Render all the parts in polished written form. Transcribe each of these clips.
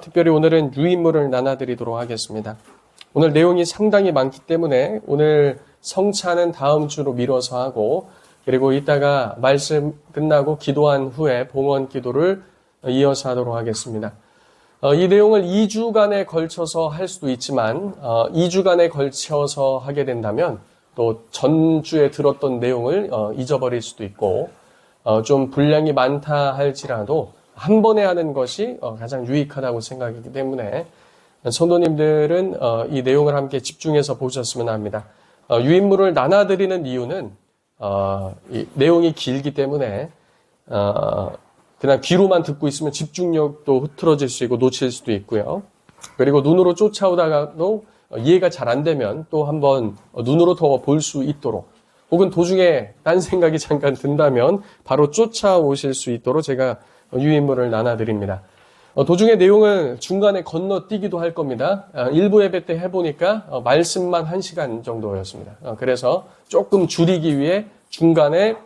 특별히 오늘은 유인물을 나눠드리도록 하겠습니다. 오늘 내용이 상당히 많기 때문에 오늘 성찬은 다음 주로 미뤄서 하고, 그리고 이따가 말씀 끝나고 기도한 후에 봉헌 기도를 이어서 하도록 하겠습니다. 이 내용을 2주간에 걸쳐서 할 수도 있지만 2주간에 걸쳐서 하게 된다면 또 전주에 들었던 내용을 잊어버릴 수도 있고, 좀 분량이 많다 할지라도 한 번에 하는 것이 가장 유익하다고 생각이기 때문에 성도님들은 이 내용을 함께 집중해서 보셨으면 합니다. 유인물을 나눠드리는 이유는 이 내용이 길기 때문에 그냥 귀로만 듣고 있으면 집중력도 흐트러질 수 있고 놓칠 수도 있고요. 그리고 눈으로 쫓아오다가도 이해가 잘 안 되면 또 한번 눈으로 더 볼 수 있도록, 혹은 도중에 딴 생각이 잠깐 든다면 바로 쫓아오실 수 있도록 제가 유인물을 나눠드립니다. 도중에 내용을 중간에 건너뛰기도 할 겁니다. 일부 예배 때 해보니까 말씀만 1시간 정도였습니다. 그래서 조금 줄이기 위해 중간에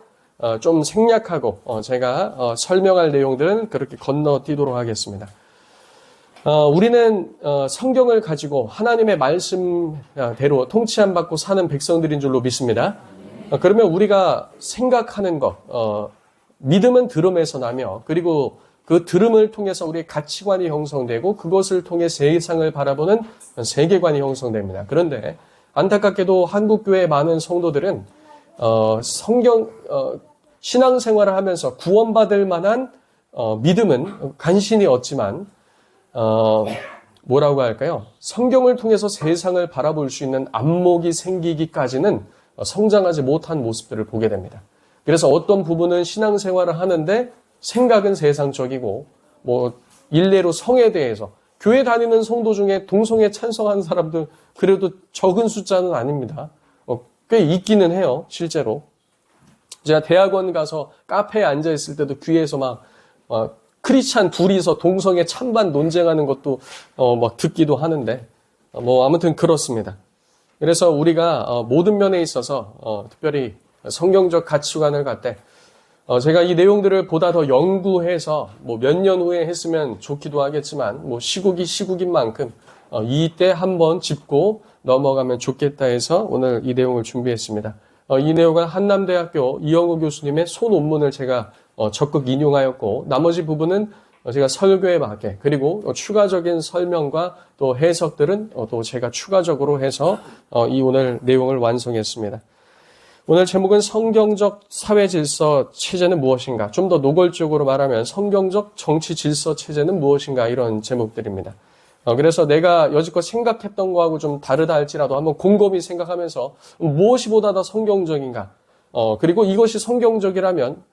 좀 생략하고 제가 설명할 내용들은 그렇게 건너뛰도록 하겠습니다. 우리는 성경을 가지고 하나님의 말씀대로 통치함 받고 사는 백성들인 줄로 믿습니다. 그러면 우리가 생각하는 것, 믿음은 들음에서 나며, 그리고 그 들음을 통해서 우리의 가치관이 형성되고 그것을 통해 세상을 바라보는 세계관이 형성됩니다. 그런데 안타깝게도 한국교회의 많은 성도들은 신앙생활을 하면서 구원받을 만한 믿음은 간신히 얻지만 뭐라고 할까요? 성경을 통해서 세상을 바라볼 수 있는 안목이 생기기까지는 성장하지 못한 모습들을 보게 됩니다. 그래서 어떤 부분은 신앙생활을 하는데 생각은 세상적이고, 일례로 성에 대해서 교회 다니는 성도 중에 동성애 찬성하는 사람들 그래도 적은 숫자는 아닙니다. 꽤 있기는 해요, 실제로. 제가 대학원 가서 카페에 앉아 있을 때도 귀에서 막 크리스찬 둘이서 동성애 찬반 논쟁하는 것도 막 듣기도 하는데, 아무튼 그렇습니다. 그래서 우리가 모든 면에 있어서 특별히 성경적 가치관을 갖되 제가 이 내용들을 보다 더 연구해서 몇 년 후에 했으면 좋기도 하겠지만 시국인 만큼 이때 한번 짚고 넘어가면 좋겠다 해서 오늘 이 내용을 준비했습니다. 이 내용은 한남대학교 이영우 교수님의 소논문을 제가 적극 인용하였고, 나머지 부분은 제가 설교에 맞게, 그리고 추가적인 설명과 또 해석들은 또 제가 추가적으로 해서 이 오늘 내용을 완성했습니다. 오늘 제목은 성경적 사회 질서 체제는 무엇인가? 좀 더 노골적으로 말하면 성경적 정치 질서 체제는 무엇인가? 이런 제목들입니다. 그래서 내가 여지껏 생각했던 거하고 좀 다르다 할지라도 한번 곰곰이 생각하면서 무엇이 보다 더 성경적인가? 그리고 이것이 성경적이라면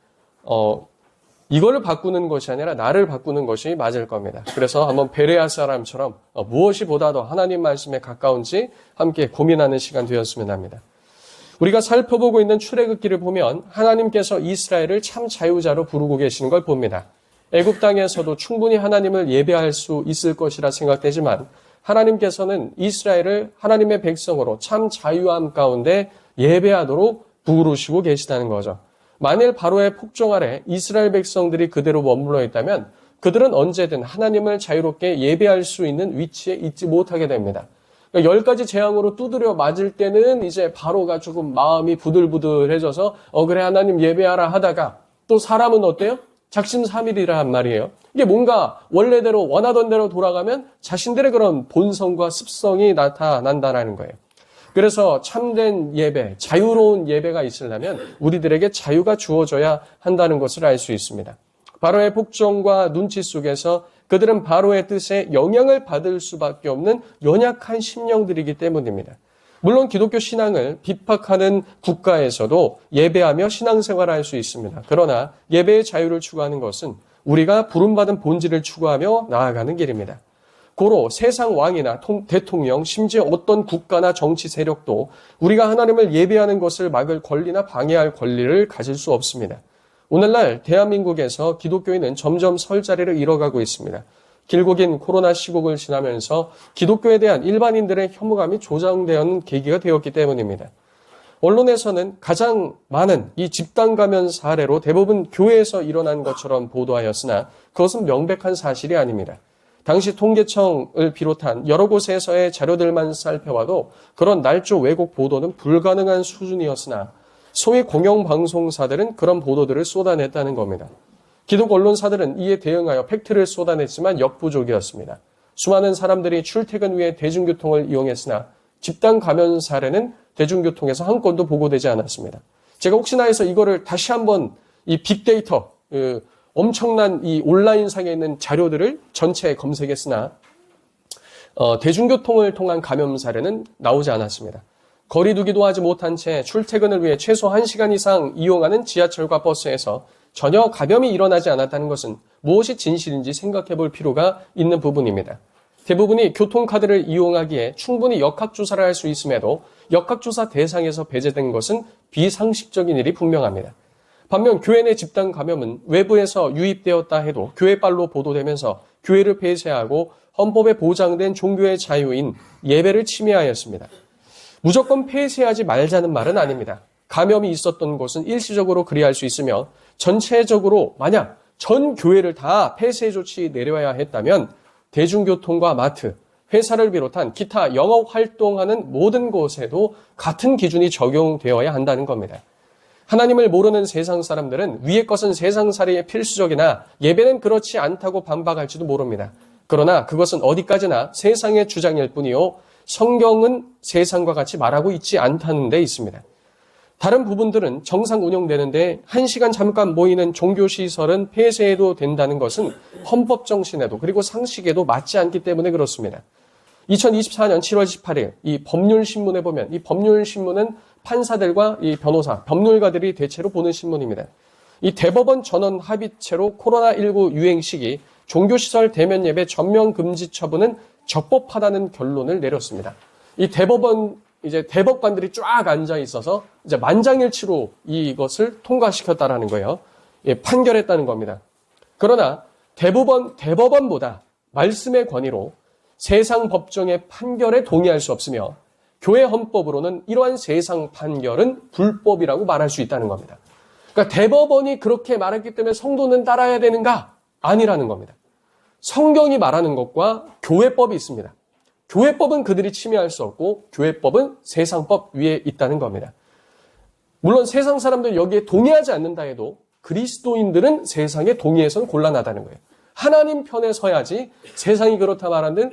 이거를 바꾸는 것이 아니라 나를 바꾸는 것이 맞을 겁니다. 그래서 한번 베레아 사람처럼 무엇이 보다 더 하나님 말씀에 가까운지 함께 고민하는 시간 되었으면 합니다. 우리가 살펴보고 있는 출애굽기를 보면 하나님께서 이스라엘을 참 자유자로 부르고 계시는 걸 봅니다. 애굽 땅에서도 충분히 하나님을 예배할 수 있을 것이라 생각되지만 하나님께서는 이스라엘을 하나님의 백성으로 참 자유함 가운데 예배하도록 부르시고 계시다는 거죠. 만일 바로의 폭정 아래 이스라엘 백성들이 그대로 머물러 있다면 그들은 언제든 하나님을 자유롭게 예배할 수 있는 위치에 있지 못하게 됩니다. 10가지 재앙으로 두드려 맞을 때는 이제 바로가 조금 마음이 부들부들해져서 그래 하나님 예배하라 하다가, 또 사람은 어때요? 작심삼일이란 말이에요. 이게 뭔가 원래대로 원하던 대로 돌아가면 자신들의 그런 본성과 습성이 나타난다는 거예요. 그래서 참된 예배, 자유로운 예배가 있으려면 우리들에게 자유가 주어져야 한다는 것을 알 수 있습니다. 바로의 폭정과 눈치 속에서 그들은 바로의 뜻에 영향을 받을 수밖에 없는 연약한 심령들이기 때문입니다. 물론 기독교 신앙을 비판하는 국가에서도 예배하며 신앙생활을 할 수 있습니다. 그러나 예배의 자유를 추구하는 것은 우리가 부름받은 본질을 추구하며 나아가는 길입니다. 고로 세상 왕이나 대통령, 심지어 어떤 국가나 정치 세력도 우리가 하나님을 예배하는 것을 막을 권리나 방해할 권리를 가질 수 없습니다. 오늘날 대한민국에서 기독교인은 점점 설 자리를 잃어가고 있습니다. 길고 긴 코로나 시국을 지나면서 기독교에 대한 일반인들의 혐오감이 조장되는 계기가 되었기 때문입니다. 언론에서는 가장 많은 이 집단 감염 사례로 대부분 교회에서 일어난 것처럼 보도하였으나 그것은 명백한 사실이 아닙니다. 당시 통계청을 비롯한 여러 곳에서의 자료들만 살펴봐도 그런 날조 왜곡 보도는 불가능한 수준이었으나 소위 공영방송사들은 그런 보도들을 쏟아냈다는 겁니다. 기독 언론사들은 이에 대응하여 팩트를 쏟아냈지만 역부족이었습니다. 수많은 사람들이 출퇴근 후에 대중교통을 이용했으나 집단 감염 사례는 대중교통에서 한 건도 보고되지 않았습니다. 제가 혹시나 해서 이거를 다시 한번 이 빅데이터, 엄청난 이 온라인상에 있는 자료들을 전체에 검색했으나 대중교통을 통한 감염 사례는 나오지 않았습니다. 거리두기도 하지 못한 채 출퇴근을 위해 최소 1시간 이상 이용하는 지하철과 버스에서 전혀 감염이 일어나지 않았다는 것은 무엇이 진실인지 생각해 볼 필요가 있는 부분입니다. 대부분이 교통카드를 이용하기에 충분히 역학조사를 할 수 있음에도 역학조사 대상에서 배제된 것은 비상식적인 일이 분명합니다. 반면 교회 내 집단 감염은 외부에서 유입되었다 해도 교회발로 보도되면서 교회를 폐쇄하고 헌법에 보장된 종교의 자유인 예배를 침해하였습니다. 무조건 폐쇄하지 말자는 말은 아닙니다. 감염이 있었던 곳은 일시적으로 그리할 수 있으며 전체적으로 만약 전 교회를 다 폐쇄 조치 내려야 했다면 대중교통과 마트, 회사를 비롯한 기타 영업 활동하는 모든 곳에도 같은 기준이 적용되어야 한다는 겁니다. 하나님을 모르는 세상 사람들은 위의 것은 세상살이에 필수적이나 예배는 그렇지 않다고 반박할지도 모릅니다. 그러나 그것은 어디까지나 세상의 주장일 뿐이요 성경은 세상과 같이 말하고 있지 않다는 데 있습니다. 다른 부분들은 정상 운영되는데 1시간 잠깐 모이는 종교시설은 폐쇄해도 된다는 것은 헌법 정신에도 그리고 상식에도 맞지 않기 때문에 그렇습니다. 2024년 7월 18일 이 법률신문에 보면 이 법률신문은 판사들과 이 변호사, 법률가들이 대체로 보는 신문입니다. 이 대법원 전원 합의체로 코로나19 유행 시기 종교시설 대면 예배 전면 금지 처분은 적법하다는 결론을 내렸습니다. 이 대법관들이 쫙 앉아 있어서 이제 만장일치로 이것을 통과시켰다라는 거예요. 예, 판결했다는 겁니다. 그러나 대법원보다 말씀의 권위로 세상 법정의 판결에 동의할 수 없으며 교회 헌법으로는 이러한 세상 판결은 불법이라고 말할 수 있다는 겁니다. 그러니까 대법원이 그렇게 말했기 때문에 성도는 따라야 되는가? 아니라는 겁니다. 성경이 말하는 것과 교회법이 있습니다. 교회법은 그들이 침해할 수 없고 교회법은 세상법 위에 있다는 겁니다. 물론 세상 사람들 여기에 동의하지 않는다 해도 그리스도인들은 세상에 동의해서는 곤란하다는 거예요. 하나님 편에 서야지 세상이 그렇다 말하는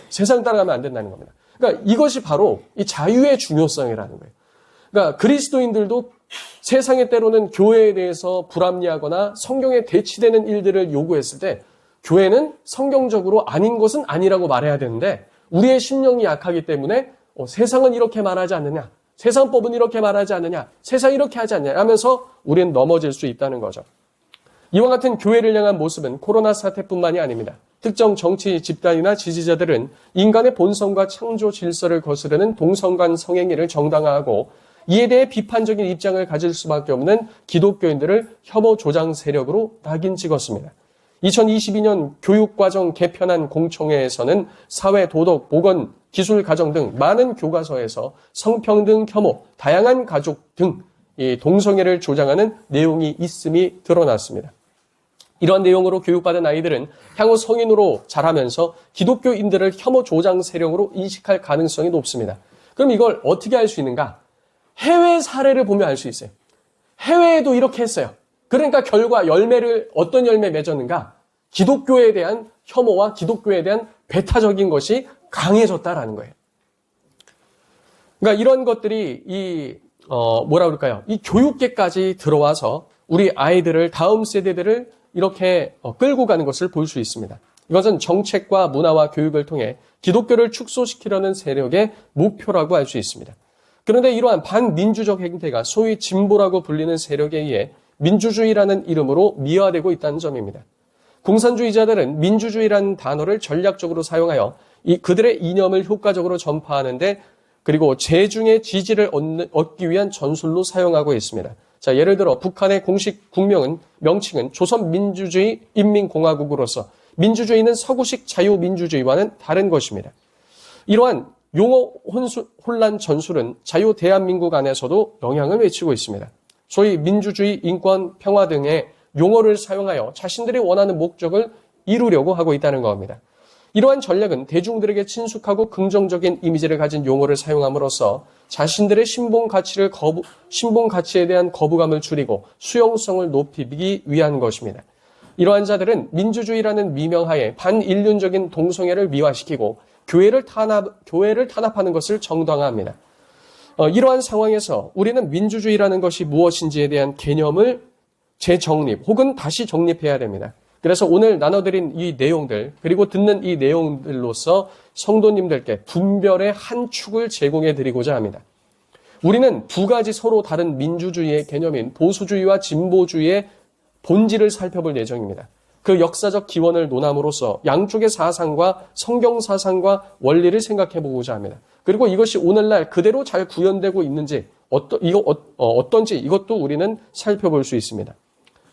세상 따라가면 안 된다는 겁니다. 그러니까 이것이 바로 이 자유의 중요성이라는 거예요. 그러니까 그리스도인들도 세상의 때로는 교회에 대해서 불합리하거나 성경에 대치되는 일들을 요구했을 때 교회는 성경적으로 아닌 것은 아니라고 말해야 되는데 우리의 심령이 약하기 때문에 세상은 이렇게 말하지 않느냐, 세상법은 이렇게 말하지 않느냐, 세상이 이렇게 하지 않느냐 하면서 우리는 넘어질 수 있다는 거죠. 이와 같은 교회를 향한 모습은 코로나 사태뿐만이 아닙니다. 특정 정치 집단이나 지지자들은 인간의 본성과 창조 질서를 거스르는 동성간 성행위를 정당화하고 이에 대해 비판적인 입장을 가질 수밖에 없는 기독교인들을 혐오 조장 세력으로 낙인 찍었습니다. 2022년 교육과정 개편안 공청회에서는 사회, 도덕, 보건, 기술, 가정 등 많은 교과서에서 성평등, 혐오, 다양한 가족 등 동성애를 조장하는 내용이 있음이 드러났습니다. 이러한 내용으로 교육받은 아이들은 향후 성인으로 자라면서 기독교인들을 혐오 조장 세력으로 인식할 가능성이 높습니다. 그럼 이걸 어떻게 할 수 있는가? 해외 사례를 보면 알 수 있어요. 해외에도 이렇게 했어요. 그러니까 결과 어떤 열매 맺었는가? 기독교에 대한 혐오와 기독교에 대한 배타적인 것이 강해졌다라는 거예요. 그러니까 이런 것들이 이 교육계까지 들어와서 우리 아이들을 다음 세대들을 이렇게 끌고 가는 것을 볼 수 있습니다. 이것은 정책과 문화와 교육을 통해 기독교를 축소시키려는 세력의 목표라고 할 수 있습니다. 그런데 이러한 반민주적 행태가 소위 진보라고 불리는 세력에 의해 민주주의라는 이름으로 미화되고 있다는 점입니다. 공산주의자들은 민주주의라는 단어를 전략적으로 사용하여 그들의 이념을 효과적으로 전파하는데 그리고 대중의 지지를 얻기 위한 전술로 사용하고 있습니다. 자, 예를 들어 북한의 공식 명칭은 조선민주주의 인민공화국으로서 민주주의는 서구식 자유민주주의와는 다른 것입니다. 이러한 용어 혼란 전술은 자유 대한민국 안에서도 영향을 미치고 있습니다. 소위 민주주의, 인권, 평화 등의 용어를 사용하여 자신들이 원하는 목적을 이루려고 하고 있다는 겁니다. 이러한 전략은 대중들에게 친숙하고 긍정적인 이미지를 가진 용어를 사용함으로써 자신들의 신분 가치에 대한 거부감을 줄이고 수용성을 높이기 위한 것입니다. 이러한 자들은 민주주의라는 미명하에 반인륜적인 동성애를 미화시키고 교회를 탄압하는 것을 정당화합니다. 이러한 상황에서 우리는 민주주의라는 것이 무엇인지에 대한 개념을 재정립 혹은 다시 정립해야 됩니다. 그래서 오늘 나눠드린 이 내용들 그리고 듣는 이 내용들로서 성도님들께 분별의 한 축을 제공해 드리고자 합니다. 우리는 두 가지 서로 다른 민주주의의 개념인 보수주의와 진보주의의 본질을 살펴볼 예정입니다. 그 역사적 기원을 논함으로써 양쪽의 사상과 성경 사상과 원리를 생각해 보고자 합니다. 그리고 이것이 오늘날 그대로 잘 구현되고 있는지 어떤지 이것도 우리는 살펴볼 수 있습니다.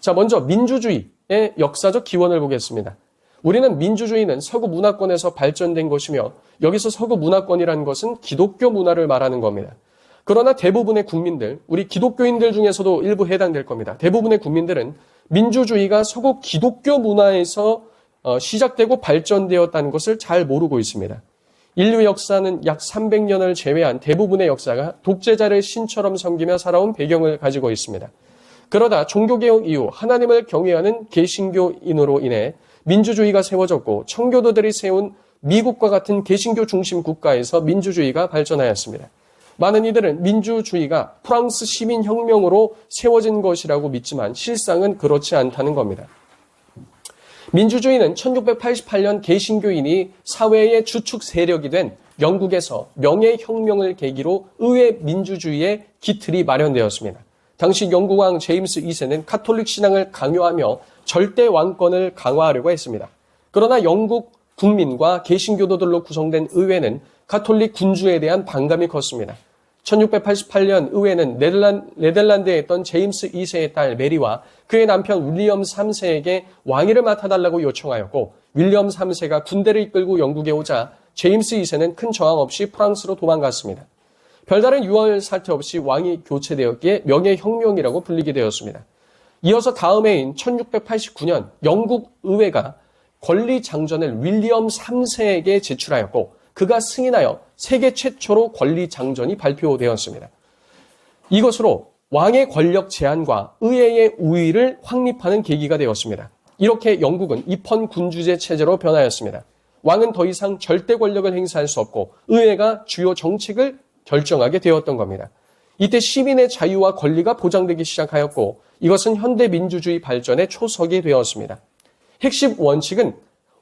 자, 먼저 민주주의의 역사적 기원을 보겠습니다. 우리는 민주주의는 서구 문화권에서 발전된 것이며 여기서 서구 문화권이라는 것은 기독교 문화를 말하는 겁니다. 그러나 대부분의 국민들, 우리 기독교인들 중에서도 일부 해당될 겁니다. 대부분의 국민들은 민주주의가 서구 기독교 문화에서 시작되고 발전되었다는 것을 잘 모르고 있습니다. 인류 역사는 약 300년을 제외한 대부분의 역사가 독재자를 신처럼 섬기며 살아온 배경을 가지고 있습니다. 그러다 종교개혁 이후 하나님을 경외하는 개신교인으로 인해 민주주의가 세워졌고 청교도들이 세운 미국과 같은 개신교 중심 국가에서 민주주의가 발전하였습니다. 많은 이들은 민주주의가 프랑스 시민혁명으로 세워진 것이라고 믿지만 실상은 그렇지 않다는 겁니다. 민주주의는 1688년 개신교인이 사회의 주축 세력이 된 영국에서 명예혁명을 계기로 의회 민주주의의 기틀이 마련되었습니다. 당시 영국 왕 제임스 2세는 카톨릭 신앙을 강요하며 절대 왕권을 강화하려고 했습니다. 그러나 영국 국민과 개신교도들로 구성된 의회는 가톨릭 군주에 대한 반감이 컸습니다. 1688년 의회는 네덜란드에 있던 제임스 2세의 딸 메리와 그의 남편 윌리엄 3세에게 왕위를 맡아달라고 요청하였고 윌리엄 3세가 군대를 이끌고 영국에 오자 제임스 2세는 큰 저항 없이 프랑스로 도망갔습니다. 별다른 유월 사태 없이 왕이 교체되었기에 명예혁명이라고 불리게 되었습니다. 이어서 다음 해인 1689년 영국 의회가 권리장전을 윌리엄 3세에게 제출하였고 그가 승인하여 세계 최초로 권리장전이 발표되었습니다. 이것으로 왕의 권력 제한과 의회의 우위를 확립하는 계기가 되었습니다. 이렇게 영국은 입헌군주제 체제로 변하였습니다. 왕은 더 이상 절대 권력을 행사할 수 없고 의회가 주요 정책을 결정하게 되었던 겁니다. 이때 시민의 자유와 권리가 보장되기 시작하였고 이것은 현대 민주주의 발전의 초석이 되었습니다. 핵심 원칙은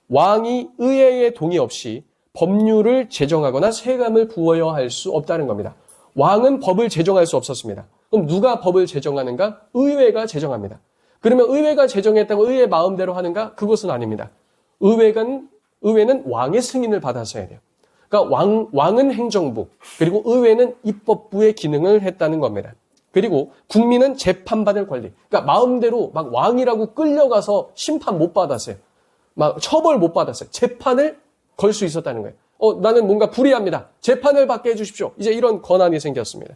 왕이 의회의 동의 없이 법률을 제정하거나 세금을 부여할 수 없다는 겁니다. 왕은 법을 제정할 수 없었습니다. 그럼 누가 법을 제정하는가? 의회가 제정합니다. 그러면 의회가 제정했다고 의회 마음대로 하는가? 그것은 아닙니다. 의회는 왕의 승인을 받아서 해야 돼요. 그러니까 왕은 행정부, 그리고 의회는 입법부의 기능을 했다는 겁니다. 그리고 국민은 재판받을 권리. 그러니까 마음대로 막 왕이라고 끌려가서 심판 못 받았어요. 막 처벌 못 받았어요. 재판을 걸 수 있었다는 거예요. 나는 뭔가 불이합니다. 재판을 받게 해주십시오. 이제 이런 권한이 생겼습니다.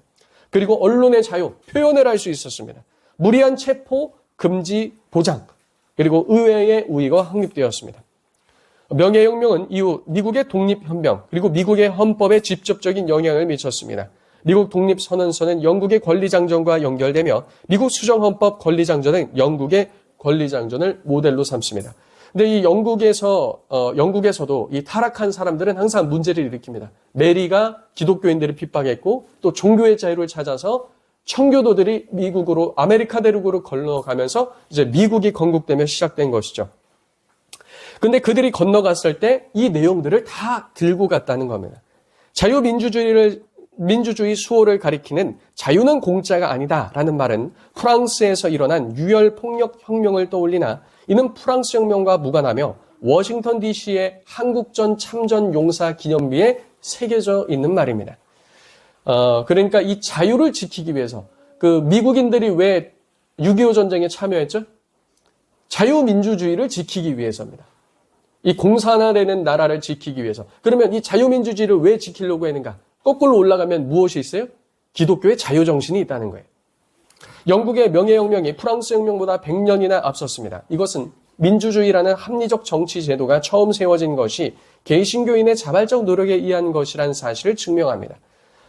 그리고 언론의 자유, 표현을 할 수 있었습니다. 무리한 체포, 금지, 보장, 그리고 의회의 우위가 확립되었습니다. 명예혁명은 이후 미국의 독립혁명, 그리고 미국의 헌법에 직접적인 영향을 미쳤습니다. 미국 독립선언서는 영국의 권리장전과 연결되며 미국 수정헌법 권리장전은 영국의 권리장전을 모델로 삼습니다. 근데 이 영국에서도 이 타락한 사람들은 항상 문제를 일으킵니다. 메리가 기독교인들을 핍박했고 또 종교의 자유를 찾아서 청교도들이 미국으로 아메리카 대륙으로 건너가면서 이제 미국이 건국되며 시작된 것이죠. 근데 그들이 건너갔을 때 이 내용들을 다 들고 갔다는 겁니다. 민주주의 수호를 가리키는 자유는 공짜가 아니다라는 말은 프랑스에서 일어난 유혈 폭력 혁명을 떠올리나 이는 프랑스 혁명과 무관하며 워싱턴 DC의 한국전 참전 용사 기념비에 새겨져 있는 말입니다. 그러니까 이 자유를 지키기 위해서 그 미국인들이 왜 6.25 전쟁에 참여했죠? 자유민주주의를 지키기 위해서입니다. 이 공산화되는 나라를 지키기 위해서. 그러면 이 자유민주주의를 왜 지키려고 했는가? 거꾸로 올라가면 무엇이 있어요? 기독교의 자유정신이 있다는 거예요. 영국의 명예혁명이 프랑스 혁명보다 100년이나 앞섰습니다. 이것은 민주주의라는 합리적 정치 제도가 처음 세워진 것이 개신교인의 자발적 노력에 의한 것이라는 사실을 증명합니다.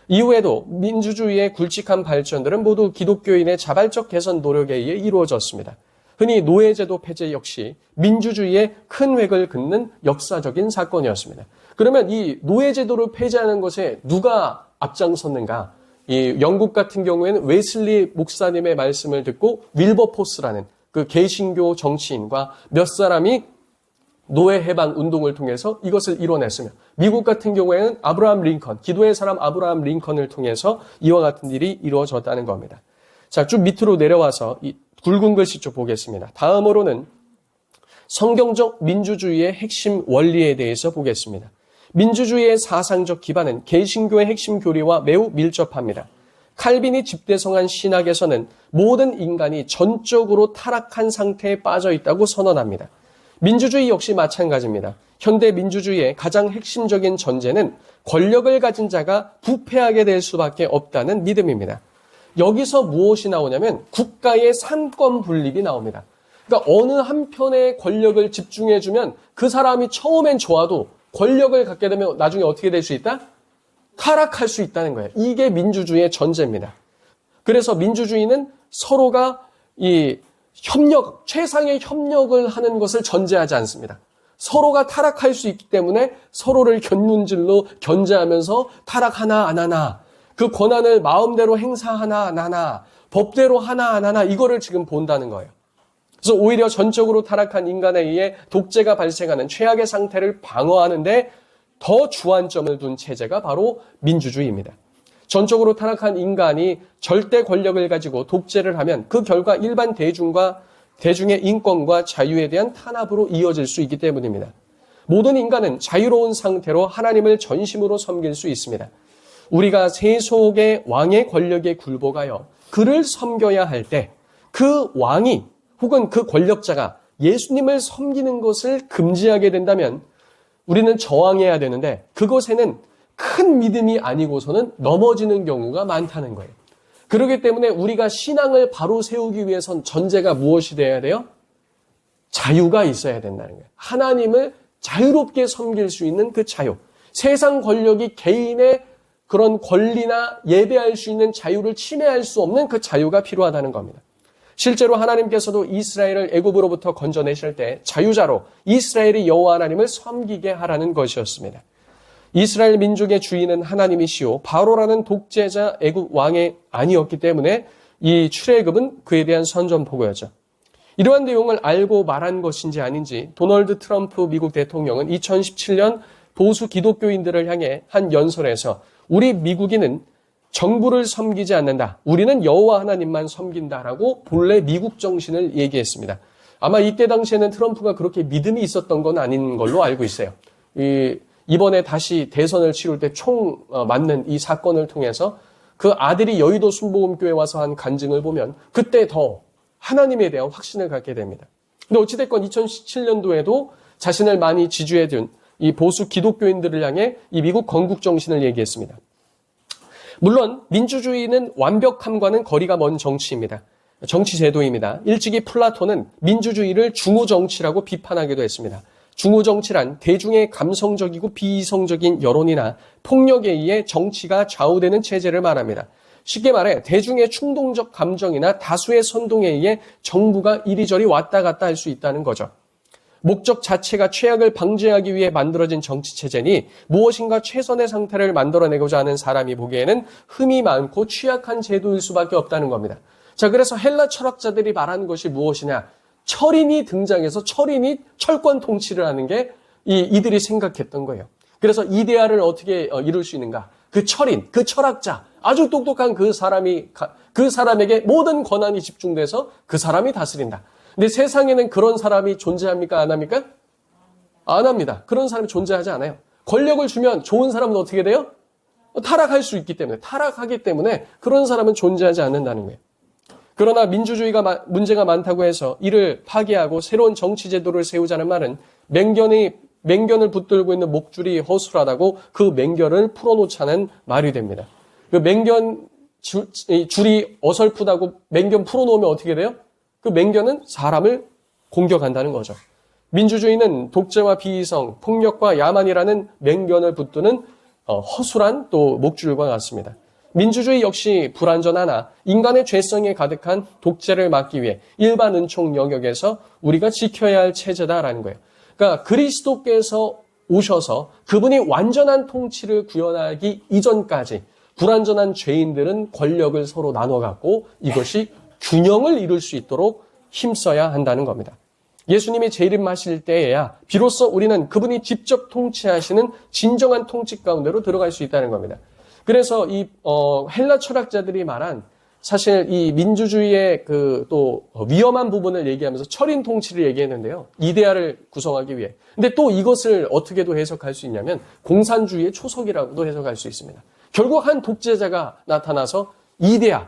이후에도 민주주의의 굵직한 발전들은 모두 기독교인의 자발적 개선 노력에 의해 이루어졌습니다. 흔히 노예제도 폐지 역시 민주주의의 큰 획을 긋는 역사적인 사건이었습니다. 그러면 이 노예제도를 폐지하는 것에 누가 앞장섰는가? 이 영국 같은 경우에는 웨슬리 목사님의 말씀을 듣고 윌버포스라는 그 개신교 정치인과 몇 사람이 노예 해방 운동을 통해서 이것을 이뤄냈으며, 미국 같은 경우에는 아브라함 링컨, 기도의 사람 아브라함 링컨을 통해서 이와 같은 일이 이루어졌다는 겁니다. 자, 쭉 밑으로 내려와서 이 굵은 글씨 쪽 보겠습니다. 다음으로는 성경적 민주주의의 핵심 원리에 대해서 보겠습니다. 민주주의의 사상적 기반은 개신교의 핵심 교리와 매우 밀접합니다. 칼빈이 집대성한 신학에서는 모든 인간이 전적으로 타락한 상태에 빠져 있다고 선언합니다. 민주주의 역시 마찬가지입니다. 현대 민주주의의 가장 핵심적인 전제는 권력을 가진 자가 부패하게 될 수밖에 없다는 믿음입니다. 여기서 무엇이 나오냐면 국가의 상권 분립이 나옵니다. 그러니까 어느 한편에 권력을 집중해주면 그 사람이 처음엔 좋아도 권력을 갖게 되면 나중에 어떻게 될 수 있다? 타락할 수 있다는 거예요. 이게 민주주의의 전제입니다. 그래서 민주주의는 서로가 이 협력, 최상의 협력을 하는 것을 전제하지 않습니다. 서로가 타락할 수 있기 때문에 서로를 견문질로 견제하면서 타락하나 안 하나, 그 권한을 마음대로 행사하나 안 하나, 법대로 하나 안 하나, 이거를 지금 본다는 거예요. 그래서 오히려 전적으로 타락한 인간에 의해 독재가 발생하는 최악의 상태를 방어하는데 더 주안점을 둔 체제가 바로 민주주의입니다. 전적으로 타락한 인간이 절대 권력을 가지고 독재를 하면 그 결과 일반 대중의 인권과 자유에 대한 탄압으로 이어질 수 있기 때문입니다. 모든 인간은 자유로운 상태로 하나님을 전심으로 섬길 수 있습니다. 우리가 세속의 왕의 권력에 굴복하여 그를 섬겨야 할 때 그 왕이 혹은 그 권력자가 예수님을 섬기는 것을 금지하게 된다면 우리는 저항해야 되는데, 그것에는 큰 믿음이 아니고서는 넘어지는 경우가 많다는 거예요. 그렇기 때문에 우리가 신앙을 바로 세우기 위해선 전제가 무엇이 돼야 돼요? 자유가 있어야 된다는 거예요. 하나님을 자유롭게 섬길 수 있는 그 자유. 세상 권력이 개인의 그런 권리나 예배할 수 있는 자유를 침해할 수 없는 그 자유가 필요하다는 겁니다. 실제로 하나님께서도 이스라엘을 애굽으로부터 건져내실 때 자유자로 이스라엘이 여호와 하나님을 섬기게 하라는 것이었습니다. 이스라엘 민족의 주인은 하나님이시오, 바로라는 독재자 애굽 왕이 아니었기 때문에 이 출애굽은 그에 대한 선전포고였죠. 이러한 내용을 알고 말한 것인지 아닌지 도널드 트럼프 미국 대통령은 2017년 보수 기독교인들을 향해 한 연설에서 우리 미국인은 정부를 섬기지 않는다, 우리는 여호와 하나님만 섬긴다라고 본래 미국 정신을 얘기했습니다. 아마 이때 당시에는 트럼프가 그렇게 믿음이 있었던 건 아닌 걸로 알고 있어요. 이번에 다시 대선을 치룰 때 총 맞는 이 사건을 통해서 그 아들이 여의도 순복음교회 와서 한 간증을 보면 그때 더 하나님에 대한 확신을 갖게 됩니다. 근데 어찌됐건 2017년도에도 자신을 많이 지지해준 이 보수 기독교인들을 향해 이 미국 건국 정신을 얘기했습니다. 물론 민주주의는 완벽함과는 거리가 먼 정치입니다. 정치 제도입니다. 일찍이 플라톤은 민주주의를 중우정치라고 비판하기도 했습니다. 중우정치란 대중의 감성적이고 비이성적인 여론이나 폭력에 의해 정치가 좌우되는 체제를 말합니다. 쉽게 말해 대중의 충동적 감정이나 다수의 선동에 의해 정부가 이리저리 왔다 갔다 할 수 있다는 거죠. 목적 자체가 최악을 방지하기 위해 만들어진 정치체제니 무엇인가 최선의 상태를 만들어내고자 하는 사람이 보기에는 흠이 많고 취약한 제도일 수밖에 없다는 겁니다. 자, 그래서 헬라 철학자들이 말하는 것이 무엇이냐? 철인이 등장해서 철인이 철권 통치를 하는 게 이들이 생각했던 거예요. 그래서 이데아를 어떻게 이룰 수 있는가? 그 철인, 그 철학자, 아주 똑똑한 그 사람에게 모든 권한이 집중돼서 그 사람이 다스린다. 근데 세상에는 그런 사람이 존재합니까? 안 합니까? 안 합니다. 그런 사람이 존재하지 않아요. 권력을 주면 좋은 사람은 어떻게 돼요? 타락할 수 있기 때문에, 타락하기 때문에 그런 사람은 존재하지 않는다는 거예요. 그러나 민주주의가 문제가 많다고 해서 이를 파괴하고 새로운 정치 제도를 세우자는 말은 맹견을 붙들고 있는 목줄이 허술하다고 그 맹견을 풀어놓자는 말이 됩니다. 그 맹견 줄이 어설프다고 맹견 풀어놓으면 어떻게 돼요? 그 맹견은 사람을 공격한다는 거죠. 민주주의는 독재와 비이성, 폭력과 야만이라는 맹변을 붙드는 허술한 또 목줄과 같습니다. 민주주의 역시 불완전하나 인간의 죄성에 가득한 독재를 막기 위해 일반 은총 영역에서 우리가 지켜야 할 체제다라는 거예요. 그러니까 그리스도께서 오셔서 그분이 완전한 통치를 구현하기 이전까지 불완전한 죄인들은 권력을 서로 나눠 갖고 이것이 균형을 이룰 수 있도록 힘써야 한다는 겁니다. 예수님이 재림하실 때에야 비로소 우리는 그분이 직접 통치하시는 진정한 통치 가운데로 들어갈 수 있다는 겁니다. 그래서 이 헬라 철학자들이 말한 사실 이 민주주의의 또 위험한 부분을 얘기하면서 철인 통치를 얘기했는데요. 이데아를 구성하기 위해. 근데 또 이것을 어떻게도 해석할 수 있냐면 공산주의의 초석이라고도 해석할 수 있습니다. 결국 한 독재자가 나타나서 이데아,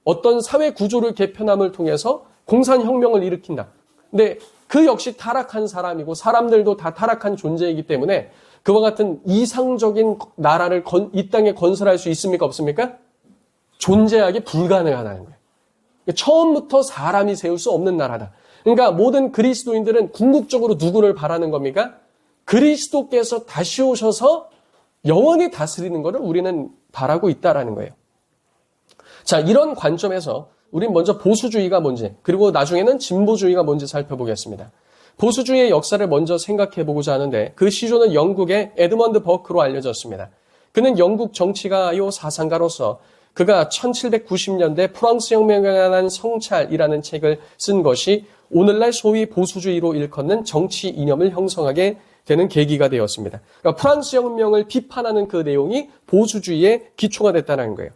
어떤 사회 구조를 개편함을 통해서 공산혁명을 일으킨다. 근데 그 역시 타락한 사람이고 사람들도 다 타락한 존재이기 때문에 그와 같은 이상적인 나라를 이 땅에 건설할 수 있습니까? 없습니까? 존재하기 불가능하다는 거예요. 처음부터 사람이 세울 수 없는 나라다. 그러니까 모든 그리스도인들은 궁극적으로 누구를 바라는 겁니까? 그리스도께서 다시 오셔서 영원히 다스리는 것을 우리는 바라고 있다라는 거예요. 자, 이런 관점에서 우린 먼저 보수주의가 뭔지, 그리고 나중에는 진보주의가 뭔지 살펴보겠습니다. 보수주의의 역사를 먼저 생각해 보고자 하는데 그 시조는 영국의 에드먼드 버크로 알려졌습니다. 그는 영국 정치가요 사상가로서 그가 1790년대 프랑스 혁명에 관한 성찰이라는 책을 쓴 것이 오늘날 소위 보수주의로 일컫는 정치 이념을 형성하게 되는 계기가 되었습니다. 그러니까 프랑스 혁명을 비판하는 그 내용이 보수주의의 기초가 됐다는 거예요.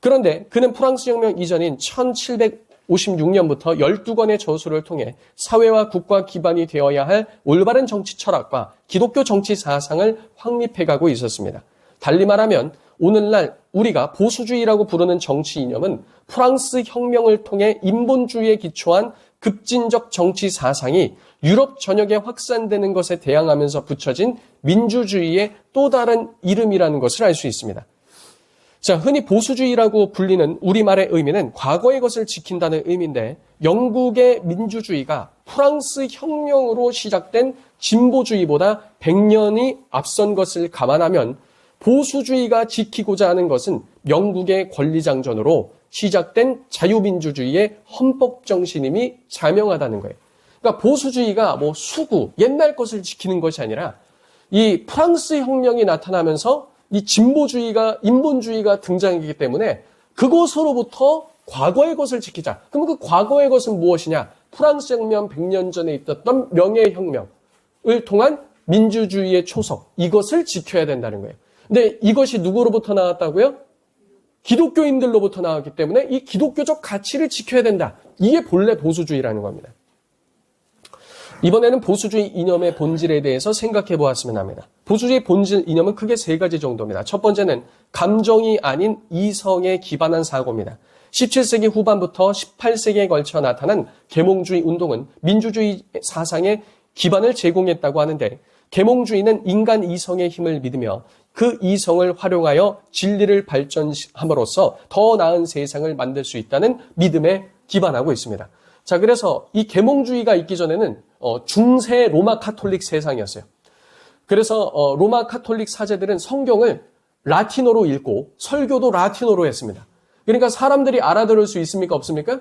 그런데 그는 프랑스 혁명 이전인 1756년부터 12권의 저수를 통해 사회와 국가 기반이 되어야 할 올바른 정치 철학과 기독교 정치 사상을 확립해가고 있었습니다. 달리 말하면 오늘날 우리가 보수주의라고 부르는 정치 이념은 프랑스 혁명을 통해 인본주의에 기초한 급진적 정치 사상이 유럽 전역에 확산되는 것에 대항하면서 붙여진 민주주의의 또 다른 이름이라는 것을 알 수 있습니다. 자, 흔히 보수주의라고 불리는 우리말의 의미는 과거의 것을 지킨다는 의미인데 영국의 민주주의가 프랑스 혁명으로 시작된 진보주의보다 100년이 앞선 것을 감안하면 보수주의가 지키고자 하는 것은 영국의 권리장전으로 시작된 자유민주주의의 헌법 정신임이 자명하다는 거예요. 그러니까 보수주의가 수구, 옛날 것을 지키는 것이 아니라 이 프랑스 혁명이 나타나면서 이 진보주의가, 인본주의가 등장하기 때문에 그것으로부터 과거의 것을 지키자. 그럼 그 과거의 것은 무엇이냐? 프랑스 혁명 100년 전에 있었던 명예혁명을 통한 민주주의의 초석, 이것을 지켜야 된다는 거예요. 근데 이것이 누구로부터 나왔다고요? 기독교인들로부터 나왔기 때문에 이 기독교적 가치를 지켜야 된다. 이게 본래 보수주의라는 겁니다. 이번에는 보수주의 이념의 본질에 대해서 생각해 보았으면 합니다. 보수주의 본질 이념은 크게 세 가지 정도입니다. 첫 번째는 감정이 아닌 이성에 기반한 사고입니다. 17세기 후반부터 18세기에 걸쳐 나타난 계몽주의 운동은 민주주의 사상의 기반을 제공했다고 하는데 계몽주의는 인간 이성의 힘을 믿으며 그 이성을 활용하여 진리를 발전함으로써 더 나은 세상을 만들 수 있다는 믿음에 기반하고 있습니다. 자, 그래서 이 계몽주의가 있기 전에는 중세 로마 카톨릭 세상이었어요. 그래서 로마 카톨릭 사제들은 성경을 라틴어로 읽고 설교도 라틴어로 했습니다. 그러니까 사람들이 알아들을 수 있습니까? 없습니까?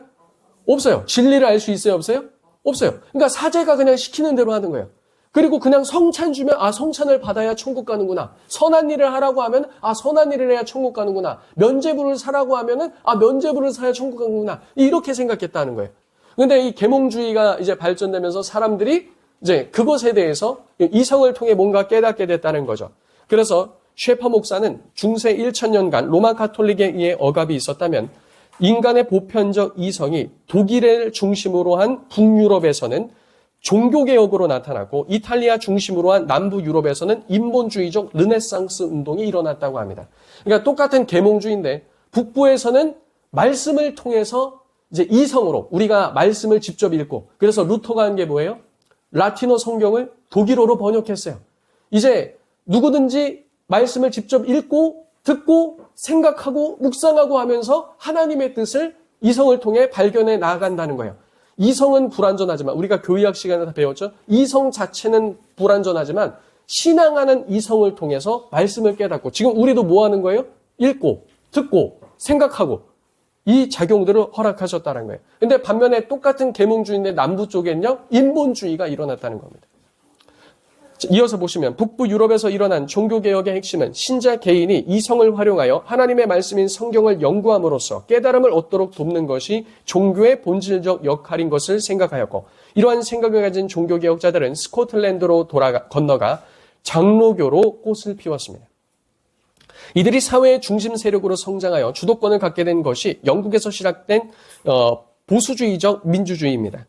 없어요. 진리를 알 수 있어요? 없어요? 없어요. 그러니까 사제가 그냥 시키는 대로 하는 거예요. 그리고 그냥 성찬 주면 성찬을 받아야 천국 가는구나. 선한 일을 하라고 하면 선한 일을 해야 천국 가는구나. 면죄부를 사라고 하면은 면죄부를 사야 천국 가는구나. 이렇게 생각했다는 거예요. 근데 이 계몽주의가 이제 발전되면서 사람들이 이제 그것에 대해서 이성을 통해 뭔가 깨닫게 됐다는 거죠. 그래서 셰퍼 목사는 중세 1000년간 로마 카톨릭에 의해 억압이 있었다면 인간의 보편적 이성이 독일을 중심으로 한 북유럽에서는 종교개혁으로 나타났고 이탈리아 중심으로 한 남부 유럽에서는 인본주의적 르네상스 운동이 일어났다고 합니다. 그러니까 똑같은 계몽주의인데 북부에서는 말씀을 통해서 이제 이성으로 우리가 말씀을 직접 읽고 그래서 루터가 한 게 뭐예요? 라틴어 성경을 독일어로 번역했어요. 이제 누구든지 말씀을 직접 읽고 듣고 생각하고 묵상하고 하면서 하나님의 뜻을 이성을 통해 발견해 나아간다는 거예요. 이성은 불완전하지만, 우리가 교의학 시간에 다 배웠죠? 이성 자체는 불완전하지만 신앙하는 이성을 통해서 말씀을 깨닫고, 지금 우리도 뭐 하는 거예요? 읽고 듣고 생각하고 이 작용들을 허락하셨다는 거예요. 근데 반면에 똑같은 계몽주의인데 남부 쪽엔요, 인본주의가 일어났다는 겁니다. 이어서 보시면 북부 유럽에서 일어난 종교개혁의 핵심은 신자 개인이 이성을 활용하여 하나님의 말씀인 성경을 연구함으로써 깨달음을 얻도록 돕는 것이 종교의 본질적 역할인 것을 생각하였고, 이러한 생각을 가진 종교개혁자들은 스코틀랜드로 건너가 장로교로 꽃을 피웠습니다. 이들이 사회의 중심 세력으로 성장하여 주도권을 갖게 된 것이 영국에서 시작된 보수주의적 민주주의입니다.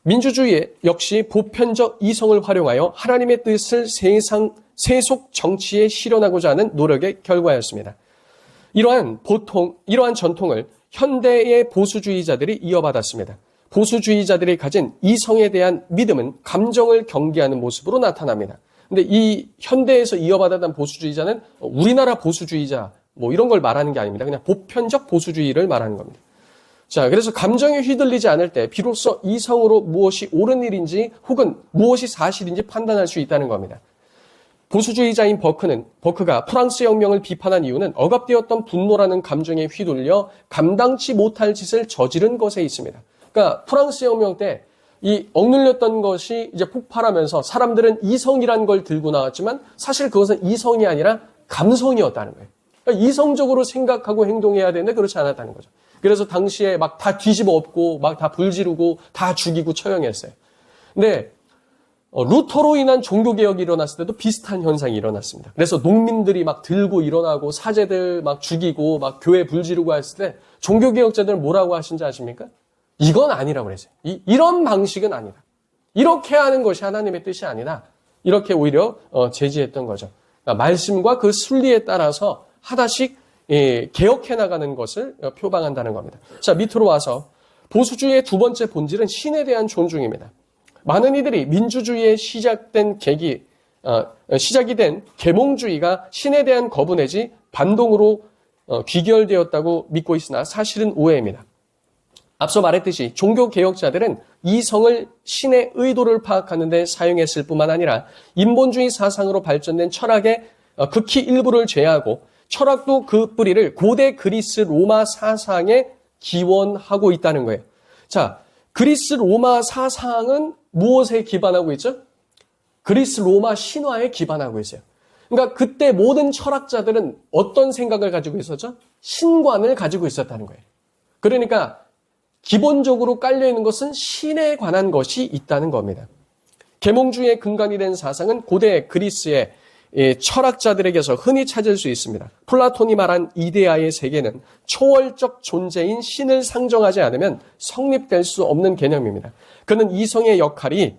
민주주의 역시 보편적 이성을 활용하여 하나님의 뜻을 세속 정치에 실현하고자 하는 노력의 결과였습니다. 이러한 전통을 현대의 보수주의자들이 이어받았습니다. 보수주의자들이 가진 이성에 대한 믿음은 감정을 경계하는 모습으로 나타납니다. 근데 이 현대에서 이어받았던 보수주의자는 우리나라 보수주의자 뭐 이런 걸 말하는 게 아닙니다. 그냥 보편적 보수주의를 말하는 겁니다. 자, 그래서 감정에 휘둘리지 않을 때 비로소 이성으로 무엇이 옳은 일인지 혹은 무엇이 사실인지 판단할 수 있다는 겁니다. 보수주의자인 버크가 프랑스 혁명을 비판한 이유는 억압되었던 분노라는 감정에 휘둘려 감당치 못할 짓을 저지른 것에 있습니다. 그러니까 프랑스 혁명 때 이 억눌렸던 것이 이제 폭발하면서 사람들은 이성이라는 걸 들고 나왔지만 사실 그것은 이성이 아니라 감성이었다는 거예요. 그러니까 이성적으로 생각하고 행동해야 되는데 그렇지 않았다는 거죠. 그래서 당시에 막 다 뒤집어 엎고 막 다 불지르고 다 죽이고 처형했어요. 근데 루터로 인한 종교개혁이 일어났을 때도 비슷한 현상이 일어났습니다. 그래서 농민들이 막 들고 일어나고 사제들 막 죽이고 막 교회 불지르고 했을 때 종교개혁자들은 뭐라고 하신지 아십니까? 이건 아니라고 그랬어요. 이런 방식은 아니다. 이렇게 하는 것이 하나님의 뜻이 아니다. 이렇게 오히려 제지했던 거죠. 그러니까 말씀과 그 순리에 따라서 하나씩 개혁해 나가는 것을 표방한다는 겁니다. 자, 밑으로 와서 보수주의의 두 번째 본질은 신에 대한 존중입니다. 많은 이들이 민주주의에 시작이 된 계몽주의가 신에 대한 거부 내지 반동으로 귀결되었다고 믿고 있으나 사실은 오해입니다. 앞서 말했듯이 종교개혁자들은 이성을 신의 의도를 파악하는 데 사용했을 뿐만 아니라 인본주의 사상으로 발전된 철학의 극히 일부를 제외하고 철학도 그 뿌리를 고대 그리스 로마 사상에 기원하고 있다는 거예요. 자, 그리스 로마 사상은 무엇에 기반하고 있죠? 그리스 로마 신화에 기반하고 있어요. 그러니까 그때 모든 철학자들은 어떤 생각을 가지고 있었죠? 신관을 가지고 있었다는 거예요. 그러니까 기본적으로 깔려있는 것은 신에 관한 것이 있다는 겁니다. 계몽주의의 근간이 된 사상은 고대 그리스의 철학자들에게서 흔히 찾을 수 있습니다. 플라톤이 말한 이데아의 세계는 초월적 존재인 신을 상정하지 않으면 성립될 수 없는 개념입니다. 그는 이성의 역할이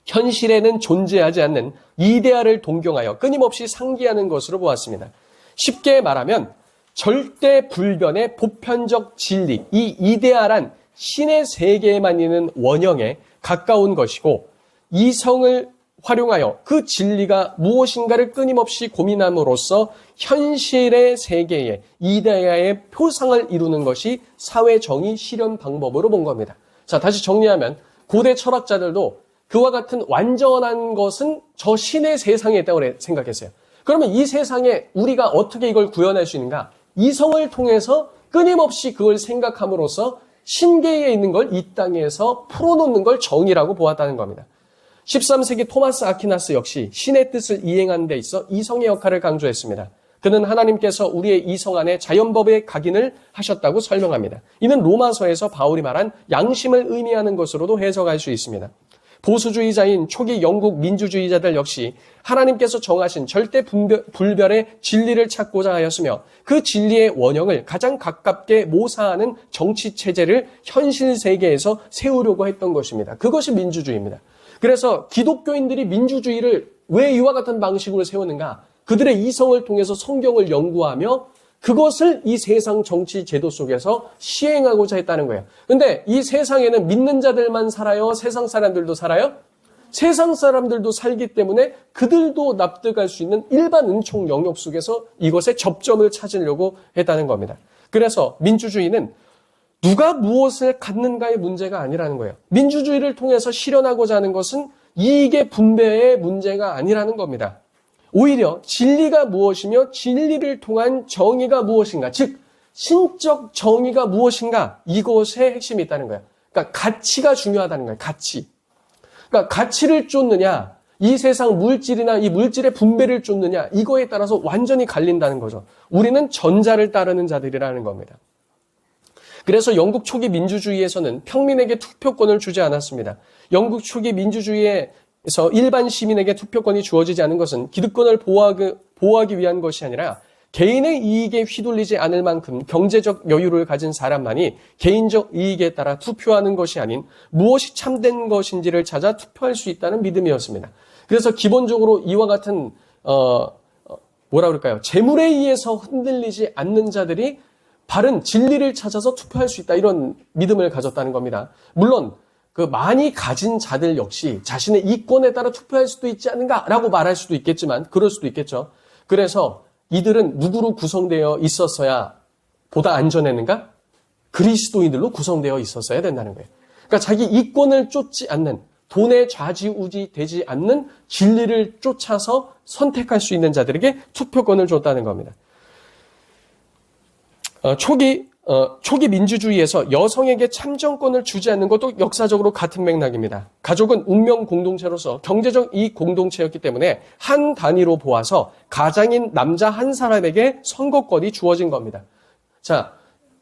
현실에는 존재하지 않는 이데아를 동경하여 끊임없이 상기하는 것으로 보았습니다. 쉽게 말하면 절대 불변의 보편적 진리, 이 이데아란 신의 세계에만 있는 원형에 가까운 것이고 이성을 활용하여 그 진리가 무엇인가를 끊임없이 고민함으로써 현실의 세계에 이데아의 표상을 이루는 것이 사회정의 실현 방법으로 본 겁니다. 자, 다시 정리하면 고대 철학자들도 그와 같은 완전한 것은 저 신의 세상에 있다고 생각했어요. 그러면 이 세상에 우리가 어떻게 이걸 구현할 수 있는가? 이성을 통해서 끊임없이 그걸 생각함으로써 신계에 있는 걸 이 땅에서 풀어놓는 걸 정의라고 보았다는 겁니다. 13세기 토마스 아퀴나스 역시 신의 뜻을 이행하는 데 있어 이성의 역할을 강조했습니다. 그는 하나님께서 우리의 이성 안에 자연법의 각인을 하셨다고 설명합니다. 이는 로마서에서 바울이 말한 양심을 의미하는 것으로도 해석할 수 있습니다. 보수주의자인 초기 영국 민주주의자들 역시 하나님께서 정하신 절대 불별의 진리를 찾고자 하였으며 그 진리의 원형을 가장 가깝게 모사하는 정치체제를 현실 세계에서 세우려고 했던 것입니다. 그것이 민주주의입니다. 그래서 기독교인들이 민주주의를 왜 이와 같은 방식으로 세우는가? 그들의 이성을 통해서 성경을 연구하며 그것을 이 세상 정치 제도 속에서 시행하고자 했다는 거예요. 근데 이 세상에는 믿는 자들만 살아요? 세상 사람들도 살아요? 세상 사람들도 살기 때문에 그들도 납득할 수 있는 일반 은총 영역 속에서 이것의 접점을 찾으려고 했다는 겁니다. 그래서 민주주의는 누가 무엇을 갖는가의 문제가 아니라는 거예요. 민주주의를 통해서 실현하고자 하는 것은 이익의 분배의 문제가 아니라는 겁니다. 오히려 진리가 무엇이며 진리를 통한 정의가 무엇인가, 즉 신적 정의가 무엇인가, 이것에 핵심이 있다는 거예요. 그러니까 가치가 중요하다는 거예요. 가치. 그러니까 가치를 쫓느냐, 이 세상 물질이나 이 물질의 분배를 쫓느냐, 이거에 따라서 완전히 갈린다는 거죠. 우리는 전자를 따르는 자들이라는 겁니다. 그래서 영국 초기 민주주의에서는 평민에게 투표권을 주지 않았습니다. 영국 초기 민주주의에서 일반 시민에게 투표권이 주어지지 않은 것은 기득권을 보호하기 위한 것이 아니라 개인의 이익에 휘둘리지 않을 만큼 경제적 여유를 가진 사람만이 개인적 이익에 따라 투표하는 것이 아닌 무엇이 참된 것인지를 찾아 투표할 수 있다는 믿음이었습니다. 그래서 기본적으로 이와 같은 재물에 의해서 흔들리지 않는 자들이 바른 진리를 찾아서 투표할 수 있다, 이런 믿음을 가졌다는 겁니다. 물론 그 많이 가진 자들 역시 자신의 이권에 따라 투표할 수도 있지 않는가라고 말할 수도 있겠지만, 그럴 수도 있겠죠. 그래서 이들은 누구로 구성되어 있었어야 보다 안전했는가? 그리스도인들로 구성되어 있었어야 된다는 거예요. 그러니까 자기 이권을 쫓지 않는, 돈에 좌지우지 되지 않는 진리를 쫓아서 선택할 수 있는 자들에게 투표권을 줬다는 겁니다. 초기 민주주의에서 여성에게 참정권을 주지 않는 것도 역사적으로 같은 맥락입니다. 가족은 운명 공동체로서 경제적 이익 공동체였기 때문에 한 단위로 보아서 가장인 남자 한 사람에게 선거권이 주어진 겁니다. 자,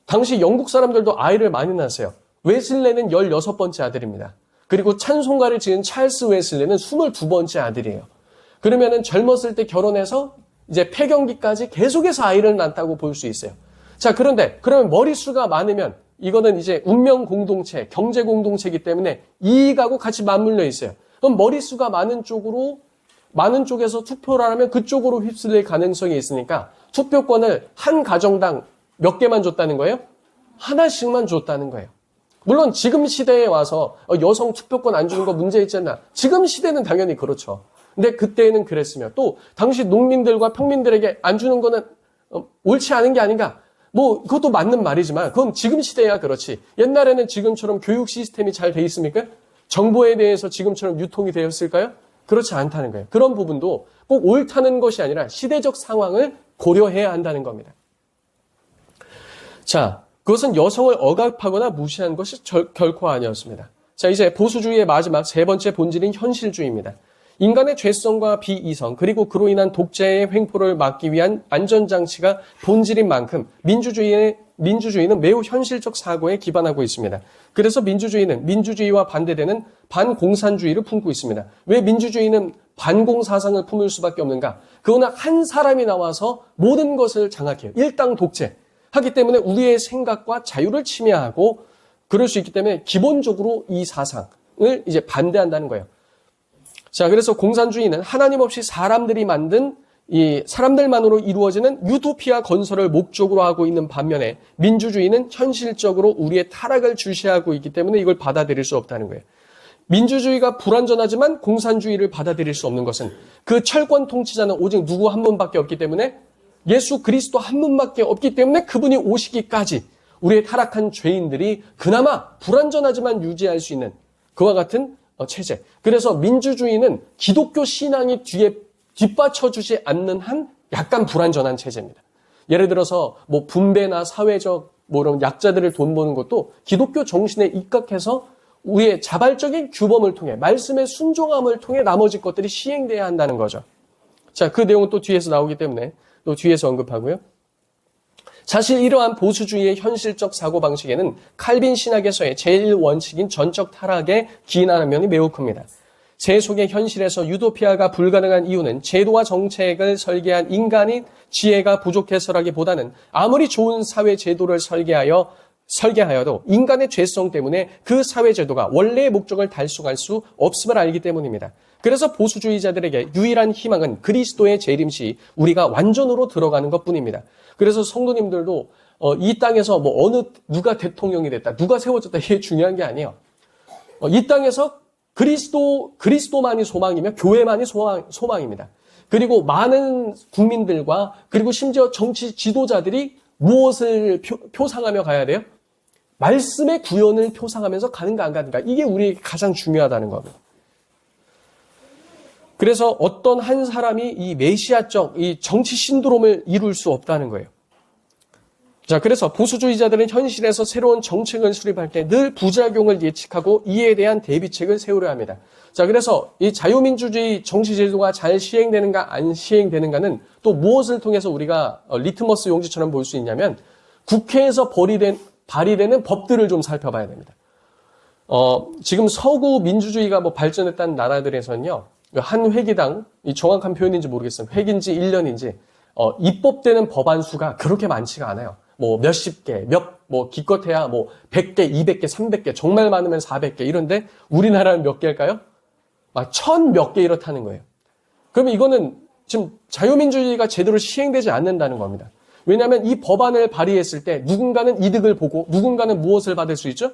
당시 영국 사람들도 아이를 많이 낳았어요. 웨슬레는 16번째 아들입니다. 그리고 찬송가를 지은 찰스 웨슬레는 22번째 아들이에요. 그러면은 젊었을 때 결혼해서 이제 폐경기까지 계속해서 아이를 낳았다고 볼 수 있어요. 자, 그러면 머릿수가 많으면 이거는 이제 운명 공동체, 경제 공동체이기 때문에 이익하고 같이 맞물려 있어요. 그럼 머릿수가 많은 쪽에서 투표를 하면 그쪽으로 휩쓸릴 가능성이 있으니까 투표권을 한 가정당 몇 개만 줬다는 거예요? 하나씩만 줬다는 거예요. 물론 지금 시대에 와서 여성 투표권 안 주는 거 문제 있지 않나? 지금 시대는 당연히 그렇죠. 근데 그때는 그랬으며, 또 당시 농민들과 평민들에게 안 주는 거는 옳지 않은 게 아닌가? 뭐 그것도 맞는 말이지만 그건 지금 시대야 그렇지. 옛날에는 지금처럼 교육 시스템이 잘 돼 있습니까? 정보에 대해서 지금처럼 유통이 되었을까요? 그렇지 않다는 거예요. 그런 부분도 꼭 옳다는 것이 아니라 시대적 상황을 고려해야 한다는 겁니다. 자, 그것은 여성을 억압하거나 무시한 것이 결코 아니었습니다. 자, 이제 보수주의의 마지막 세 번째 본질인 현실주의입니다. 인간의 죄성과 비이성, 그리고 그로 인한 독재의 횡포를 막기 위한 안전장치가 본질인 만큼 민주주의는 매우 현실적 사고에 기반하고 있습니다. 그래서 민주주의는 민주주의와 반대되는 반공산주의를 품고 있습니다. 왜 민주주의는 반공사상을 품을 수밖에 없는가? 그거는 한 사람이 나와서 모든 것을 장악해요. 일당 독재. 하기 때문에 우리의 생각과 자유를 침해하고, 그럴 수 있기 때문에 기본적으로 이 사상을 이제 반대한다는 거예요. 자, 그래서 공산주의는 하나님 없이 사람들이 만든 이 사람들만으로 이루어지는 유토피아 건설을 목적으로 하고 있는 반면에, 민주주의는 현실적으로 우리의 타락을 주시하고 있기 때문에 이걸 받아들일 수 없다는 거예요. 민주주의가 불완전하지만 공산주의를 받아들일 수 없는 것은 그 철권 통치자는 오직 누구 한 분밖에 없기 때문에, 예수 그리스도 한 분밖에 없기 때문에 그분이 오시기까지 우리의 타락한 죄인들이 그나마 불완전하지만 유지할 수 있는 그와 같은 체제. 그래서 민주주의는 기독교 신앙이 뒤에 뒷받쳐주지 않는 한 약간 불완전한 체제입니다. 예를 들어서 뭐 분배나 사회적 뭐 이런 약자들을 돈 버는 것도 기독교 정신에 입각해서 우리의 자발적인 규범을 통해, 말씀의 순종함을 통해 나머지 것들이 시행돼야 한다는 거죠. 자, 그 내용은 또 뒤에서 나오기 때문에 또 뒤에서 언급하고요. 사실 이러한 보수주의의 현실적 사고방식에는 칼빈 신학에서의 제일 원칙인 전적 타락에 기인하는 면이 매우 큽니다. 세속의 현실에서 유토피아가 불가능한 이유는 제도와 정책을 설계한 인간의 지혜가 부족해서라기보다는 아무리 좋은 사회 제도를 설계하여도 인간의 죄성 때문에 그 사회 제도가 원래의 목적을 달성할 수 없음을 알기 때문입니다. 그래서 보수주의자들에게 유일한 희망은 그리스도의 재림시 우리가 완전으로 들어가는 것뿐입니다. 그래서 성도님들도 이 땅에서 뭐 누가 대통령이 됐다, 누가 세워졌다, 이게 중요한 게 아니에요. 이 땅에서 그리스도만이 소망이며 교회만이 소망입니다. 그리고 많은 국민들과, 그리고 심지어 정치 지도자들이 무엇을 표상하며 가야 돼요? 말씀의 구현을 표상하면서 가는가 안 가는가. 이게 우리에게 가장 중요하다는 겁니다. 그래서 어떤 한 사람이 이 메시아적, 이 정치 신드롬을 이룰 수 없다는 거예요. 자, 그래서 보수주의자들은 현실에서 새로운 정책을 수립할 때 늘 부작용을 예측하고 이에 대한 대비책을 세우려 합니다. 자, 그래서 이 자유민주주의 정치제도가 잘 시행되는가 안 시행되는가는 또 무엇을 통해서 우리가 리트머스 용지처럼 볼 수 있냐면 국회에서 발의되는 법들을 좀 살펴봐야 됩니다. 지금 서구 민주주의가 뭐 발전했다는 나라들에서는요, 한 회기당, 이 정확한 표현인지 모르겠어요. 회기인지 1년인지, 입법되는 법안 수가 그렇게 많지가 않아요. 뭐 몇십 개, 기껏해야 뭐 100개, 200개, 300개, 정말 많으면 400개 이런데 우리나라는 몇 개일까요? 막 1000 몇 개 이렇다는 거예요. 그러면 이거는 지금 자유민주주의가 제대로 시행되지 않는다는 겁니다. 왜냐하면 이 법안을 발의했을 때 누군가는 이득을 보고 누군가는 무엇을 받을 수 있죠?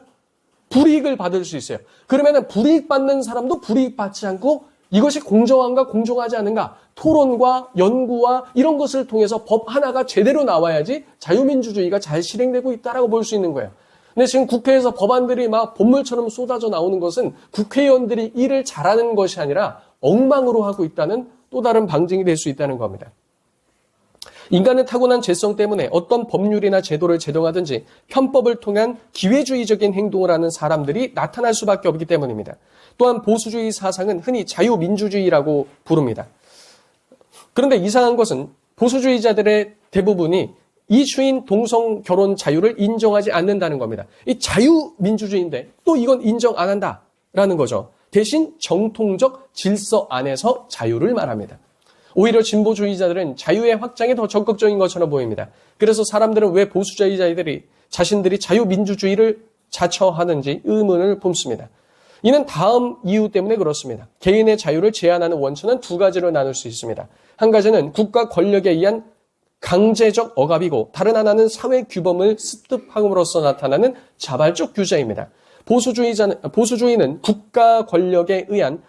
불이익을 받을 수 있어요. 그러면 불이익 받는 사람도 불이익 받지 않고 이것이 공정한가 공정하지 않은가 토론과 연구와 이런 것을 통해서 법 하나가 제대로 나와야지 자유민주주의가 잘 실행되고 있다라고 볼 수 있는 거예요. 근데 지금 국회에서 법안들이 막 본물처럼 쏟아져 나오는 것은 국회의원들이 일을 잘하는 것이 아니라 엉망으로 하고 있다는 또 다른 방증이 될 수 있다는 겁니다. 인간의 타고난 죄성 때문에 어떤 법률이나 제도를 제정하든지 편법을 통한 기회주의적인 행동을 하는 사람들이 나타날 수밖에 없기 때문입니다. 또한 보수주의 사상은 흔히 자유민주주의라고 부릅니다. 그런데 이상한 것은 보수주의자들의 대부분이 이주인 동성 결혼 자유를 인정하지 않는다는 겁니다. 이 자유민주주의인데 또 이건 인정 안 한다라는 거죠. 대신 정통적 질서 안에서 자유를 말합니다. 오히려 진보주의자들은 자유의 확장에 더 적극적인 것처럼 보입니다. 그래서 사람들은 왜 보수주의자들이 자신들이 자유민주주의를 자처하는지 의문을 품습니다. 이는 다음 이유 때문에 그렇습니다. 개인의 자유를 제한하는 원천은 두 가지로 나눌 수 있습니다. 한 가지는 국가 권력에 의한 강제적 억압이고 다른 하나는 사회 규범을 습득함으로써 나타나는 자발적 규제입니다. 보수주의는 국가 권력에 의한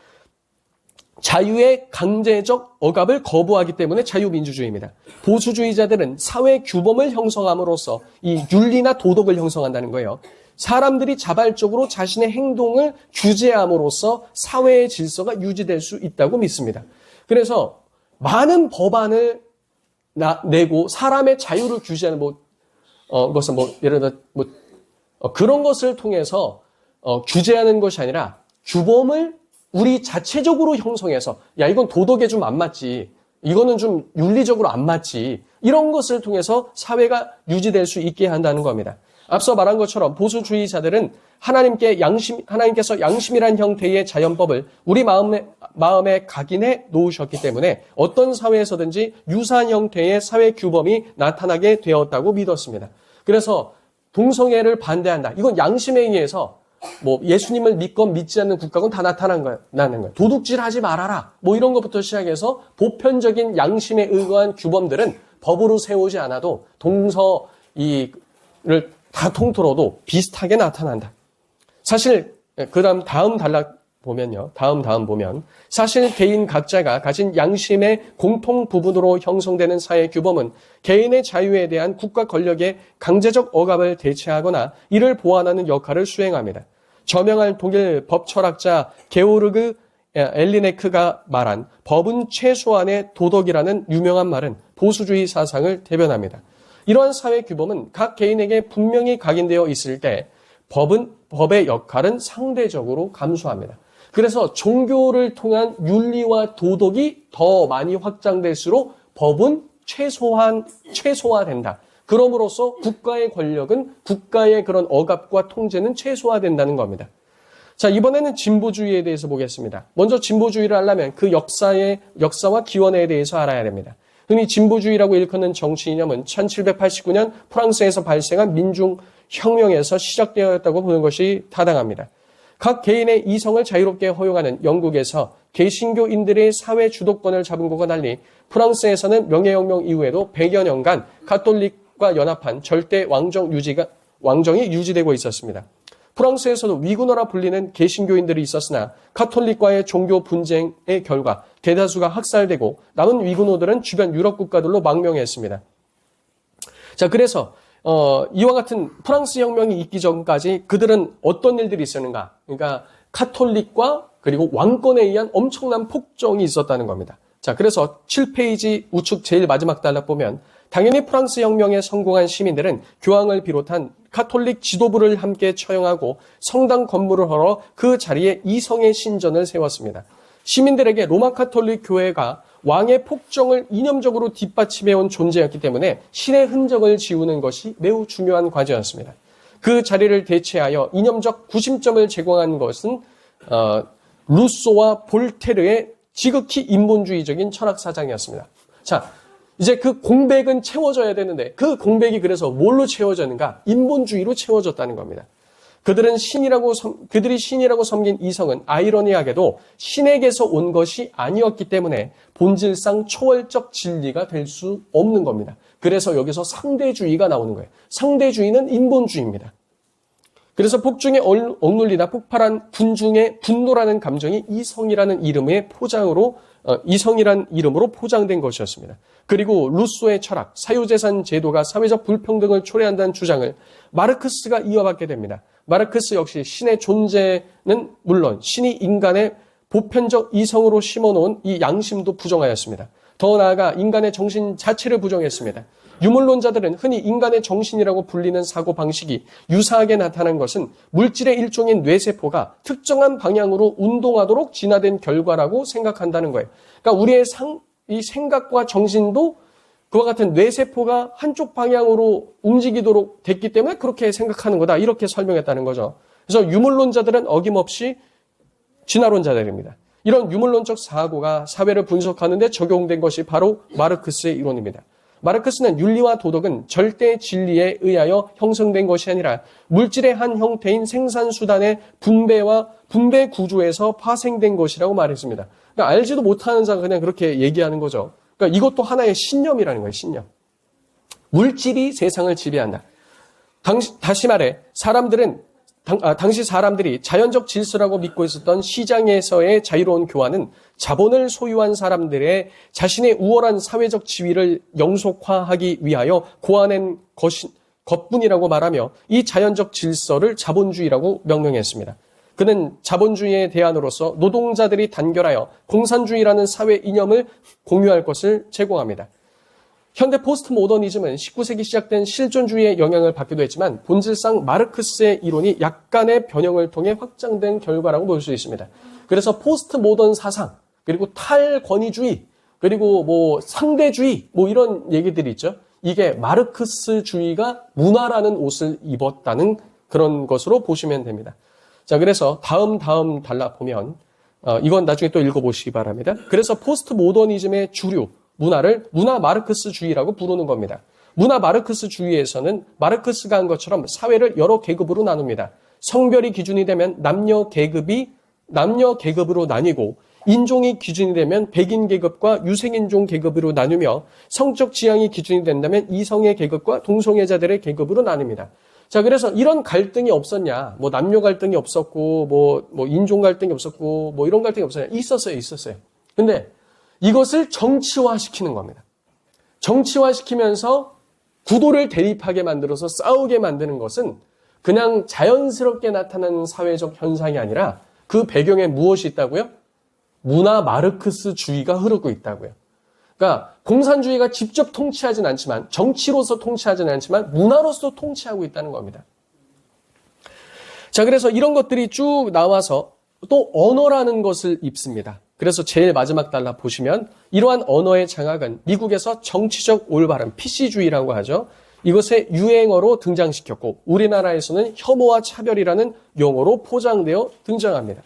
자유의 강제적 억압을 거부하기 때문에 자유민주주의입니다. 보수주의자들은 사회 규범을 형성함으로써 이 윤리나 도덕을 형성한다는 거예요. 사람들이 자발적으로 자신의 행동을 규제함으로써 사회의 질서가 유지될 수 있다고 믿습니다. 그래서 많은 법안을 내고 사람의 자유를 규제하는 것은 예를 들어 그런 것을 통해서 규제하는 것이 아니라 규범을 우리 자체적으로 형성해서 야 이건 도덕에 좀 안 맞지, 이거는 좀 윤리적으로 안 맞지, 이런 것을 통해서 사회가 유지될 수 있게 한다는 겁니다. 앞서 말한 것처럼 보수주의자들은 하나님께서 양심이란 형태의 자연법을 우리 마음에 각인해 놓으셨기 때문에 어떤 사회에서든지 유사한 형태의 사회 규범이 나타나게 되었다고 믿었습니다. 그래서 동성애를 반대한다. 이건 양심에 의해서 예수님을 믿건 믿지 않는 국가건 다 나타나는 거예요. 도둑질하지 말아라. 이런 것부터 시작해서 보편적인 양심에 의거한 규범들은 법으로 세우지 않아도 동서를 다 통틀어도 비슷하게 나타난다. 사실 다음 단락 보면요. 다음 보면 사실 개인 각자가 가진 양심의 공통 부분으로 형성되는 사회 규범은 개인의 자유에 대한 국가 권력의 강제적 억압을 대체하거나 이를 보완하는 역할을 수행합니다. 저명한 독일 법 철학자 게오르그 엘리네크가 말한 법은 최소한의 도덕이라는 유명한 말은 보수주의 사상을 대변합니다. 이러한 사회 규범은 각 개인에게 분명히 각인되어 있을 때 법의 역할은 상대적으로 감소합니다. 그래서 종교를 통한 윤리와 도덕이 더 많이 확장될수록 법은 최소화된다. 그럼으로써 국가의 권력은 국가의 그런 억압과 통제는 최소화된다는 겁니다. 자, 이번에는 진보주의에 대해서 보겠습니다. 먼저 진보주의를 하려면 그 역사와 기원에 대해서 알아야 됩니다. 흔히 진보주의라고 일컫는 정치 이념은 1789년 프랑스에서 발생한 민중혁명에서 시작되었다고 보는 것이 타당합니다. 각 개인의 이성을 자유롭게 허용하는 영국에서 개신교인들의 사회 주도권을 잡은 것과 달리 프랑스에서는 명예혁명 이후에도 100여 년간 가톨릭과 연합한 절대 왕정이 유지되고 있었습니다. 프랑스에서도 위구너라 불리는 개신교인들이 있었으나 가톨릭과의 종교 분쟁의 결과 대다수가 학살되고 남은 위구노들은 주변 유럽 국가들로 망명했습니다. 자, 그래서 이와 같은 프랑스 혁명이 있기 전까지 그들은 어떤 일들이 있었는가? 그러니까 카톨릭과 그리고 왕권에 의한 엄청난 폭정이 있었다는 겁니다. 자, 그래서 7페이지 우측 제일 마지막 단락 보면 당연히 프랑스 혁명에 성공한 시민들은 교황을 비롯한 카톨릭 지도부를 함께 처형하고 성당 건물을 헐어 그 자리에 이성의 신전을 세웠습니다. 시민들에게 로마 카톨릭 교회가 왕의 폭정을 이념적으로 뒷받침해온 존재였기 때문에 신의 흔적을 지우는 것이 매우 중요한 과제였습니다. 그 자리를 대체하여 이념적 구심점을 제공한 것은 루소와 볼테르의 지극히 인본주의적인 철학 사상이었습니다. 자, 이제 그 공백은 채워져야 되는데 그 공백이 그래서 뭘로 채워졌는가? 인본주의로 채워졌다는 겁니다. 그들이 신이라고 섬긴 이성은 아이러니하게도 신에게서 온 것이 아니었기 때문에 본질상 초월적 진리가 될 수 없는 겁니다. 그래서 여기서 상대주의가 나오는 거예요. 상대주의는 인본주의입니다. 그래서 폭중에 억눌리다 폭발한 군중의 분노라는 감정이 이성이라는 이름으로 포장된 것이었습니다. 그리고 루소의 철학, 사유재산 제도가 사회적 불평등을 초래한다는 주장을 마르크스가 이어받게 됩니다. 마르크스 역시 신의 존재는 물론 신이 인간의 보편적 이성으로 심어놓은 이 양심도 부정하였습니다. 더 나아가 인간의 정신 자체를 부정했습니다. 유물론자들은 흔히 인간의 정신이라고 불리는 사고방식이 유사하게 나타난 것은 물질의 일종인 뇌세포가 특정한 방향으로 운동하도록 진화된 결과라고 생각한다는 거예요. 그러니까 우리의 이 생각과 정신도 그와 같은 뇌세포가 한쪽 방향으로 움직이도록 됐기 때문에 그렇게 생각하는 거다. 이렇게 설명했다는 거죠. 그래서 유물론자들은 어김없이 진화론자들입니다. 이런 유물론적 사고가 사회를 분석하는 데 적용된 것이 바로 마르크스의 이론입니다. 마르크스는 윤리와 도덕은 절대 진리에 의하여 형성된 것이 아니라 물질의 한 형태인 생산수단의 분배 구조에서 파생된 것이라고 말했습니다. 그러니까 알지도 못하는 자가 그냥 그렇게 얘기하는 거죠. 그러니까 이것도 하나의 신념이라는 거예요. 신념. 물질이 세상을 지배한다. 다시 말해 당시 사람들이 자연적 질서라고 믿고 있었던 시장에서의 자유로운 교환은 자본을 소유한 사람들의 자신의 우월한 사회적 지위를 영속화하기 위하여 고안한 것뿐이라고 말하며 이 자연적 질서를 자본주의라고 명명했습니다. 그는 자본주의의 대안으로서 노동자들이 단결하여 공산주의라는 사회 이념을 공유할 것을 제공합니다. 현대 포스트 모더니즘은 19세기 시작된 실존주의의 영향을 받기도 했지만 본질상 마르크스의 이론이 약간의 변형을 통해 확장된 결과라고 볼 수 있습니다. 그래서 포스트 모던 사상, 그리고 탈권위주의, 그리고 상대주의, 이런 얘기들이 있죠. 이게 마르크스주의가 문화라는 옷을 입었다는 그런 것으로 보시면 됩니다. 자, 그래서 다음 단락 보면 이건 나중에 또 읽어보시기 바랍니다. 그래서 포스트 모더니즘의 주류 문화를 문화 마르크스주의라고 부르는 겁니다. 문화 마르크스주의에서는 마르크스가 한 것처럼 사회를 여러 계급으로 나눕니다. 성별이 기준이 되면 남녀 계급으로 나뉘고 인종이 기준이 되면 백인 계급과 유색인종 계급으로 나누며 성적 지향이 기준이 된다면 이성의 계급과 동성애자들의 계급으로 나뉩니다. 자, 그래서 이런 갈등이 없었냐? 남녀 갈등이 없었고, 인종 갈등이 없었고, 이런 갈등이 없었냐? 있었어요. 근데 이것을 정치화시키는 겁니다. 정치화시키면서 구도를 대립하게 만들어서 싸우게 만드는 것은 그냥 자연스럽게 나타나는 사회적 현상이 아니라 그 배경에 무엇이 있다고요? 문화 마르크스주의가 흐르고 있다고요. 그러니까 공산주의가 직접 통치하진 않지만 정치로서 통치하진 않지만 문화로서 통치하고 있다는 겁니다. 자, 그래서 이런 것들이 쭉 나와서 또 언어라는 것을 입습니다. 그래서 제일 마지막 단락 보시면 이러한 언어의 장악은 미국에서 정치적 올바름, PC주의라고 하죠. 이것의 유행어로 등장시켰고 우리나라에서는 혐오와 차별이라는 용어로 포장되어 등장합니다.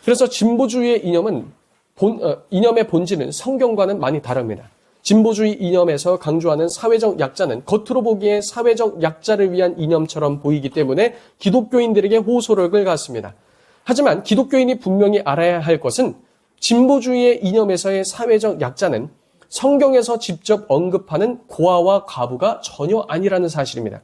그래서 진보주의의 이념의 본질은 성경과는 많이 다릅니다. 진보주의 이념에서 강조하는 사회적 약자는 겉으로 보기에 사회적 약자를 위한 이념처럼 보이기 때문에 기독교인들에게 호소력을 갖습니다. 하지만 기독교인이 분명히 알아야 할 것은 진보주의의 이념에서의 사회적 약자는 성경에서 직접 언급하는 고아와 과부가 전혀 아니라는 사실입니다.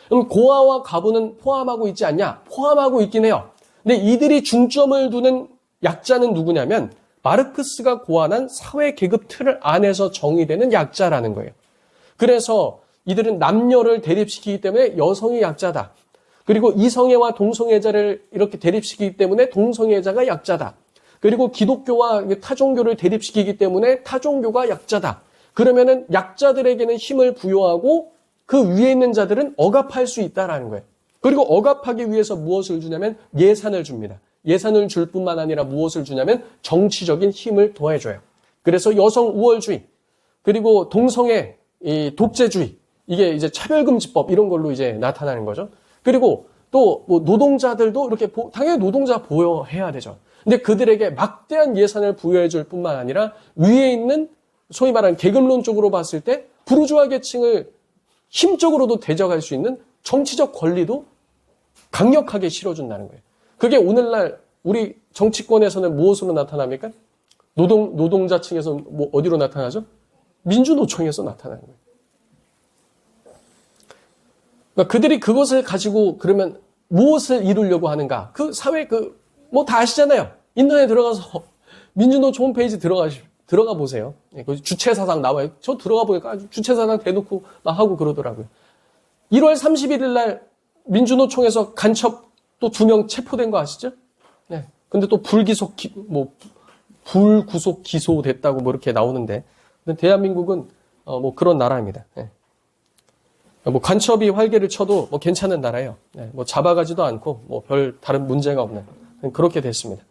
그럼 고아와 과부는 포함하고 있지 않냐? 포함하고 있긴 해요. 근데 이들이 중점을 두는 약자는 누구냐면 마르크스가 고안한 사회 계급 틀 안에서 정의되는 약자라는 거예요. 그래서 이들은 남녀를 대립시키기 때문에 여성이 약자다. 그리고 이성애와 동성애자를 이렇게 대립시키기 때문에 동성애자가 약자다. 그리고 기독교와 타종교를 대립시키기 때문에 타종교가 약자다. 그러면은 약자들에게는 힘을 부여하고 그 위에 있는 자들은 억압할 수 있다라는 거예요. 그리고 억압하기 위해서 무엇을 주냐면 예산을 줍니다. 예산을 줄 뿐만 아니라 무엇을 주냐면 정치적인 힘을 더해줘요. 그래서 여성 우월주의, 그리고 동성애, 이 독재주의, 이게 이제 차별금지법 이런 걸로 이제 나타나는 거죠. 그리고 또 뭐 노동자들도 이렇게 당연히 노동자 보호해야 되죠. 근데 그들에게 막대한 예산을 부여해 줄 뿐만 아니라 위에 있는 소위 말하는 계급론적으로 봤을 때 부르주아 계층을 힘적으로도 대적할 수 있는 정치적 권리도 강력하게 실어준다는 거예요. 그게 오늘날 우리 정치권에서는 무엇으로 나타납니까? 노동자층에서 뭐 어디로 나타나죠? 민주노총에서 나타나는 거예요. 그러니까 그들이 그것을 가지고 그러면 무엇을 이루려고 하는가? 그 사회 뭐 다 아시잖아요. 인터넷에 들어가서 민주노총 홈페이지 들어가 보세요. 주체사상 나와요. 저 들어가 보니까 주체사상 대놓고 막 하고 그러더라고요. 1월 31일 날 민주노총에서 간첩 또 2명 체포된 거 아시죠? 네. 근데 또 불구속 기소됐다고 뭐 이렇게 나오는데, 대한민국은 뭐 그런 나라입니다. 네. 뭐 간첩이 활개를 쳐도 뭐 괜찮은 나라예요. 네. 뭐 잡아가지도 않고 뭐 별 다른 문제가 없는 그렇게 됐습니다.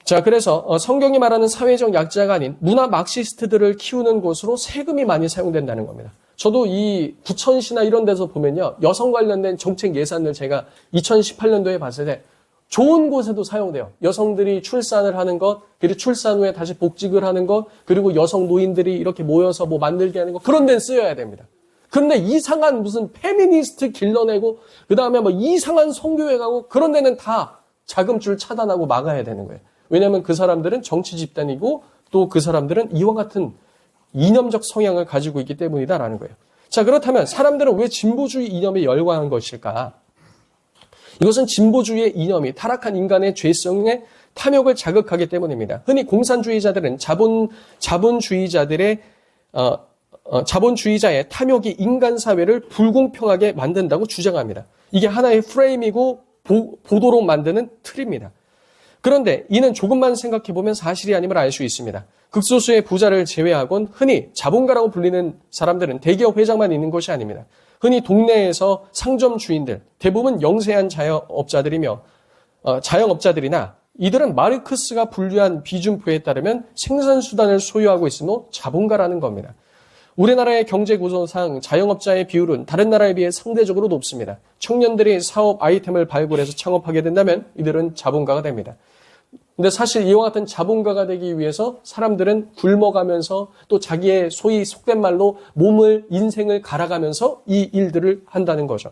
자, 그래서 성경이 말하는 사회적 약자가 아닌 문화 막시스트들을 키우는 곳으로 세금이 많이 사용된다는 겁니다. 저도 이 부천시나 이런 데서 보면요, 여성 관련된 정책 예산을 제가 2018년도에 봤을 때 좋은 곳에도 사용돼요. 여성들이 출산을 하는 것, 그리고 출산 후에 다시 복직을 하는 것, 그리고 여성 노인들이 이렇게 모여서 뭐 만들게 하는 것, 그런 데는 쓰여야 됩니다. 그런데 이상한 무슨 페미니스트 길러내고 그 다음에 뭐 이상한 성교회 가고 그런 데는 다 자금줄 차단하고 막아야 되는 거예요. 왜냐하면 그 사람들은 정치 집단이고 또 그 사람들은 이와 같은 이념적 성향을 가지고 있기 때문이다라는 거예요. 자, 그렇다면 사람들은 왜 진보주의 이념에 열광한 것일까? 이것은 진보주의의 이념이 타락한 인간의 죄성의 탐욕을 자극하기 때문입니다. 흔히 공산주의자들은 자본주의자의 탐욕이 인간 사회를 불공평하게 만든다고 주장합니다. 이게 하나의 프레임이고 보도로 만드는 틀입니다. 그런데 이는 조금만 생각해보면 사실이 아님을 알 수 있습니다. 극소수의 부자를 제외하곤 흔히 자본가라고 불리는 사람들은 대기업 회장만 있는 것이 아닙니다. 흔히 동네에서 상점 주인들, 대부분 영세한 자영업자들이나 이들은 마르크스가 분류한 비준표에 따르면 생산수단을 소유하고 있으므로 자본가라는 겁니다. 우리나라의 경제 구조상 자영업자의 비율은 다른 나라에 비해 상대적으로 높습니다. 청년들이 사업 아이템을 발굴해서 창업하게 된다면 이들은 자본가가 됩니다. 근데 사실 이와 같은 자본가가 되기 위해서 사람들은 굶어가면서 또 자기의 소위 속된 말로 인생을 갈아가면서 이 일들을 한다는 거죠.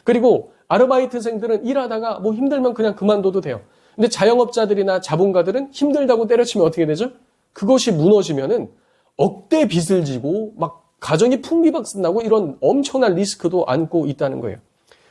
그리고 아르바이트생들은 일하다가 뭐 힘들면 그냥 그만둬도 돼요. 근데 자영업자들이나 자본가들은 힘들다고 때려치면 어떻게 되죠? 그것이 무너지면은 억대 빚을 지고 막 가정이 풍비박산나고 이런 엄청난 리스크도 안고 있다는 거예요.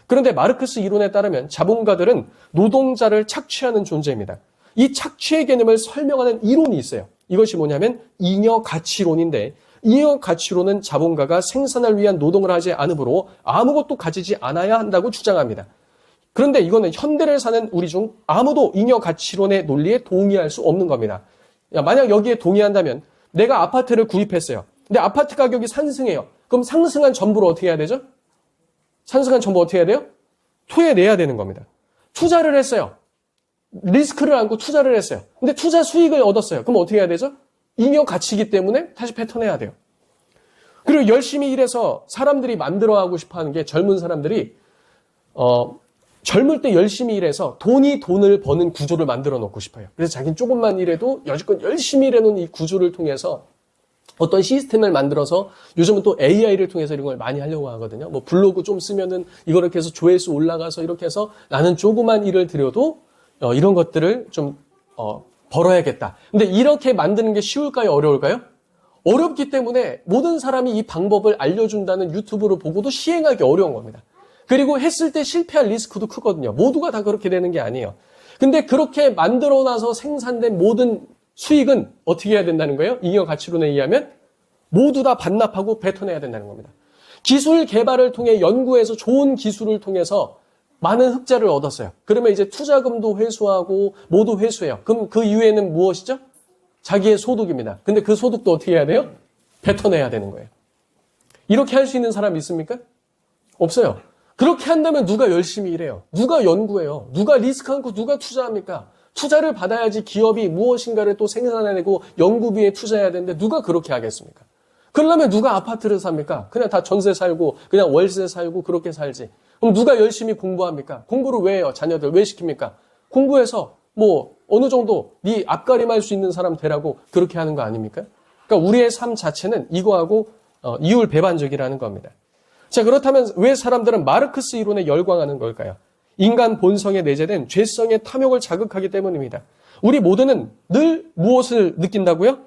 그런데 마르크스 이론에 따르면 자본가들은 노동자를 착취하는 존재입니다. 이 착취의 개념을 설명하는 이론이 있어요. 이것이 뭐냐면 잉여가치론인데, 잉여가치론은 자본가가 생산을 위한 노동을 하지 않으므로 아무것도 가지지 않아야 한다고 주장합니다. 그런데 이거는 현대를 사는 우리 중 아무도 잉여가치론의 논리에 동의할 수 없는 겁니다. 만약 여기에 동의한다면 내가 아파트를 구입했어요. 근데 아파트 가격이 상승해요. 그럼 상승한 전부를 어떻게 해야 되죠? 상승한 전부 어떻게 해야 돼요? 토해내야 되는 겁니다. 투자를 했어요. 리스크를 안고 투자를 했어요. 근데 투자 수익을 얻었어요. 그럼 어떻게 해야 되죠? 잉여 가치이기 때문에 다시 뱉어내야 돼요. 그리고 열심히 일해서 사람들이 만들어가고 싶어하는 게 젊은 사람들이 젊을 때 열심히 일해서 돈을 버는 구조를 만들어 놓고 싶어요. 그래서 자기는 조금만 일해도 여지껏 열심히 일해놓은 이 구조를 통해서 어떤 시스템을 만들어서 요즘은 또 AI를 통해서 이런 걸 많이 하려고 하거든요. 뭐 블로그 좀 쓰면은 이걸 이렇게 해서 조회수 올라가서 이렇게 해서 나는 조그만 일을 들여도 이런 것들을 좀 벌어야겠다. 근데 이렇게 만드는 게 쉬울까요? 어려울까요? 어렵기 때문에 모든 사람이 이 방법을 알려준다는 유튜브를 보고도 시행하기 어려운 겁니다. 그리고 했을 때 실패할 리스크도 크거든요. 모두가 다 그렇게 되는 게 아니에요. 근데 그렇게 만들어놔서 생산된 모든 수익은 어떻게 해야 된다는 거예요? 잉여가치론에 의하면 모두 다 반납하고 뱉어내야 된다는 겁니다. 기술 개발을 통해 연구해서 좋은 기술을 통해서 많은 흑자를 얻었어요. 그러면 이제 투자금도 회수하고 모두 회수해요. 그럼 그 이후에는 무엇이죠? 자기의 소득입니다. 근데 그 소득도 어떻게 해야 돼요? 뱉어내야 되는 거예요. 이렇게 할 수 있는 사람 있습니까? 없어요. 그렇게 한다면 누가 열심히 일해요? 누가 연구해요? 누가 리스크 않고 누가 투자합니까? 투자를 받아야지 기업이 무엇인가를 또 생산해내고 연구비에 투자해야 되는데 누가 그렇게 하겠습니까? 그러려면 누가 아파트를 삽니까? 그냥 다 전세 살고 그냥 월세 살고 그렇게 살지. 그럼 누가 열심히 공부합니까? 공부를 왜 해요? 자녀들 왜 시킵니까? 공부해서 뭐 어느 정도 네 앞가림할 수 있는 사람 되라고 그렇게 하는 거 아닙니까? 그러니까 우리의 삶 자체는 이거하고 이율배반적이라는 겁니다. 자, 그렇다면 왜 사람들은 마르크스 이론에 열광하는 걸까요? 인간 본성에 내재된 죄성의 탐욕을 자극하기 때문입니다. 우리 모두는 늘 무엇을 느낀다고요?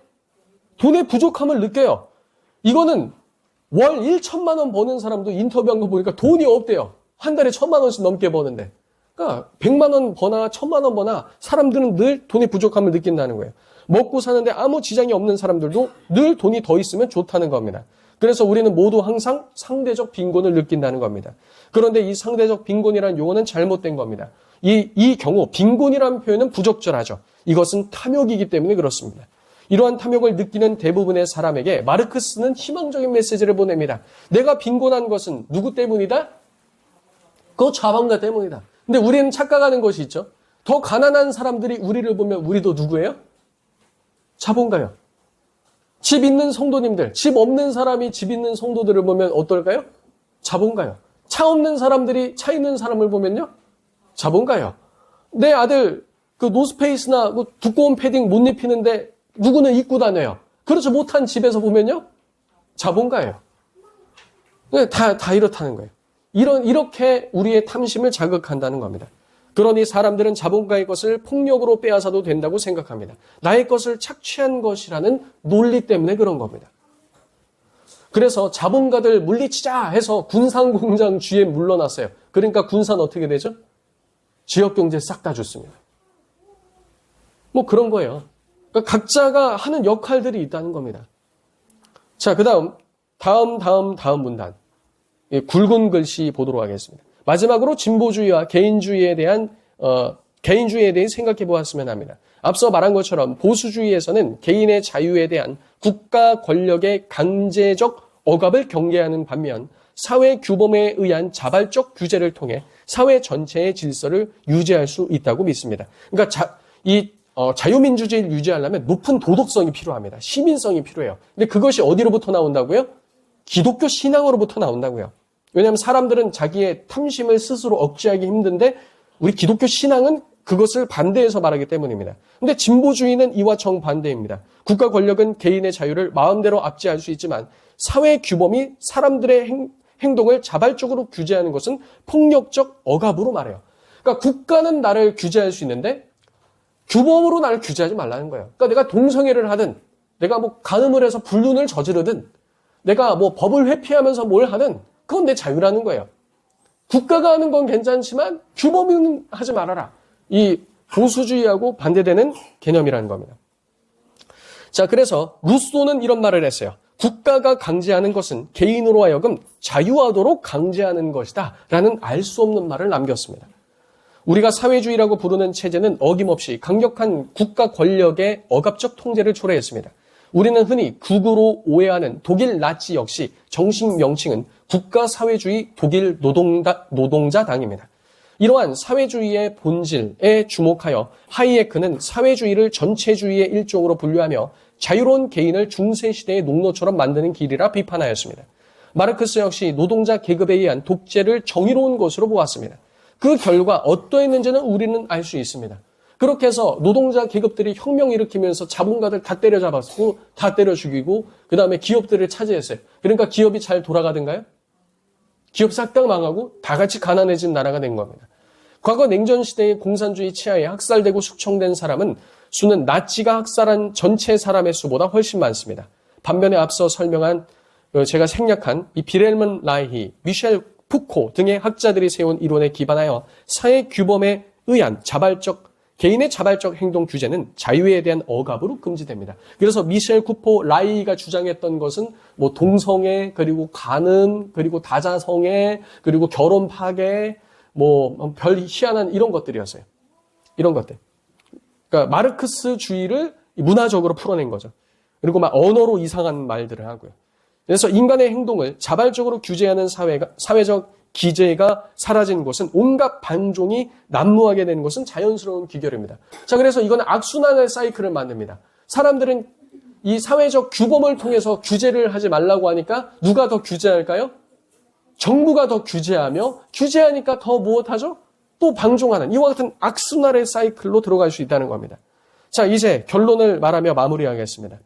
돈의 부족함을 느껴요. 이거는 월 1천만 원 버는 사람도 인터뷰한 거 보니까 돈이 없대요. 한 달에 1,000만 원씩 넘게 버는데. 그러니까 100만 원 버나 1,000만 원 버나 사람들은 늘 돈의 부족함을 느낀다는 거예요. 먹고 사는데 아무 지장이 없는 사람들도 늘 돈이 더 있으면 좋다는 겁니다. 그래서 우리는 모두 항상 상대적 빈곤을 느낀다는 겁니다. 그런데 이 상대적 빈곤이라는 용어는 잘못된 겁니다. 이 경우 빈곤이라는 표현은 부적절하죠. 이것은 탐욕이기 때문에 그렇습니다. 이러한 탐욕을 느끼는 대부분의 사람에게 마르크스는 희망적인 메시지를 보냅니다. 내가 빈곤한 것은 누구 때문이다? 그 자본가 때문이다. 근데 우리는 착각하는 것이 있죠. 더 가난한 사람들이 우리를 보면 우리도 누구예요? 자본가요. 집 있는 성도님들, 집 없는 사람이 집 있는 성도들을 보면 어떨까요? 자본가요. 차 없는 사람들이 차 있는 사람을 보면요? 자본가요. 내 아들 그 노스페이스나 그 두꺼운 패딩 못 입히는데 누구는 입고 다녀요. 그렇지 못한 집에서 보면요? 자본가예요. 다 이렇다는 거예요. 이렇게 우리의 탐심을 자극한다는 겁니다. 그러니 사람들은 자본가의 것을 폭력으로 빼앗아도 된다고 생각합니다. 나의 것을 착취한 것이라는 논리 때문에 그런 겁니다. 그래서 자본가들 물리치자 해서 군산공장 주에 물러났어요. 그러니까 군산 어떻게 되죠? 지역경제 싹 다 죽습니다. 뭐 그런 거예요. 그러니까 각자가 하는 역할들이 있다는 겁니다. 자, 그 다음 문단. 굵은 글씨 보도록 하겠습니다. 마지막으로 진보주의와 개인주의에 대해 생각해 보았으면 합니다. 앞서 말한 것처럼 보수주의에서는 개인의 자유에 대한 국가 권력의 강제적 억압을 경계하는 반면 사회 규범에 의한 자발적 규제를 통해 사회 전체의 질서를 유지할 수 있다고 믿습니다. 그러니까 자유민주주의를 유지하려면 높은 도덕성이 필요합니다. 시민성이 필요해요. 근데 그것이 어디로부터 나온다고요? 기독교 신앙으로부터 나온다고요. 왜냐하면 사람들은 자기의 탐심을 스스로 억제하기 힘든데 우리 기독교 신앙은 그것을 반대해서 말하기 때문입니다. 근데 진보주의는 이와 정반대입니다. 국가 권력은 개인의 자유를 마음대로 압제할 수 있지만 사회 규범이 사람들의 행동을 자발적으로 규제하는 것은 폭력적 억압으로 말해요. 그러니까 국가는 나를 규제할 수 있는데 규범으로 나를 규제하지 말라는 거예요. 그러니까 내가 동성애를 하든 내가 뭐 간음을 해서 불륜을 저지르든 내가 뭐 법을 회피하면서 뭘 하든 그건 내 자유라는 거예요. 국가가 하는 건 괜찮지만 규범은 하지 말아라. 이 보수주의하고 반대되는 개념이라는 겁니다. 자, 그래서 루소는 이런 말을 했어요. 국가가 강제하는 것은 개인으로 하여금 자유하도록 강제하는 것이다 라는 알 수 없는 말을 남겼습니다. 우리가 사회주의라고 부르는 체제는 어김없이 강력한 국가 권력의 억압적 통제를 초래했습니다. 우리는 흔히 극우로 오해하는 독일 나치 역시 정식 명칭은 국가사회주의 독일 노동자당입니다. 이러한 사회주의의 본질에 주목하여 하이에크는 사회주의를 전체주의의 일종으로 분류하며 자유로운 개인을 중세시대의 농노처럼 만드는 길이라 비판하였습니다. 마르크스 역시 노동자 계급에 의한 독재를 정의로운 것으로 보았습니다. 그 결과 어떠했는지는 우리는 알 수 있습니다. 그렇게 해서 노동자 계급들이 혁명 일으키면서 자본가들 다 때려잡았고 다 때려 죽이고 그 다음에 기업들을 차지했어요. 그러니까 기업이 잘 돌아가던가요? 기업 싹 다 망하고 다 같이 가난해진 나라가 된 겁니다. 과거 냉전시대의 공산주의 치하에 학살되고 숙청된 사람은 수는 나치가 학살한 전체 사람의 수보다 훨씬 많습니다. 반면에 앞서 설명한 제가 생략한 이 비렐먼 라이히, 미셸 푸코 등의 학자들이 세운 이론에 기반하여 사회 규범에 의한 자발적 개인의 자발적 행동 규제는 자유에 대한 억압으로 금지됩니다. 그래서 미셸 쿠퍼 라이가 주장했던 것은 뭐 동성애, 그리고 간음, 그리고 다자성애, 그리고 결혼 파괴, 뭐 별 희한한 이런 것들이었어요. 이런 것들. 그러니까 마르크스주의를 문화적으로 풀어낸 거죠. 그리고 막 언어로 이상한 말들을 하고요. 그래서 인간의 행동을 자발적으로 규제하는 사회적 기제가 사라진 곳은 온갖 반종이 난무하게 되는 것은 자연스러운 귀결입니다. 자, 그래서 이건 악순환의 사이클을 만듭니다. 사람들은 이 사회적 규범을 통해서 규제를 하지 말라고 하니까 누가 더 규제할까요? 정부가 더 규제하며 규제하니까 더 무엇하죠? 또 방종하는 이와 같은 악순환의 사이클로 들어갈 수 있다는 겁니다. 자, 이제 결론을 말하며 마무리하겠습니다.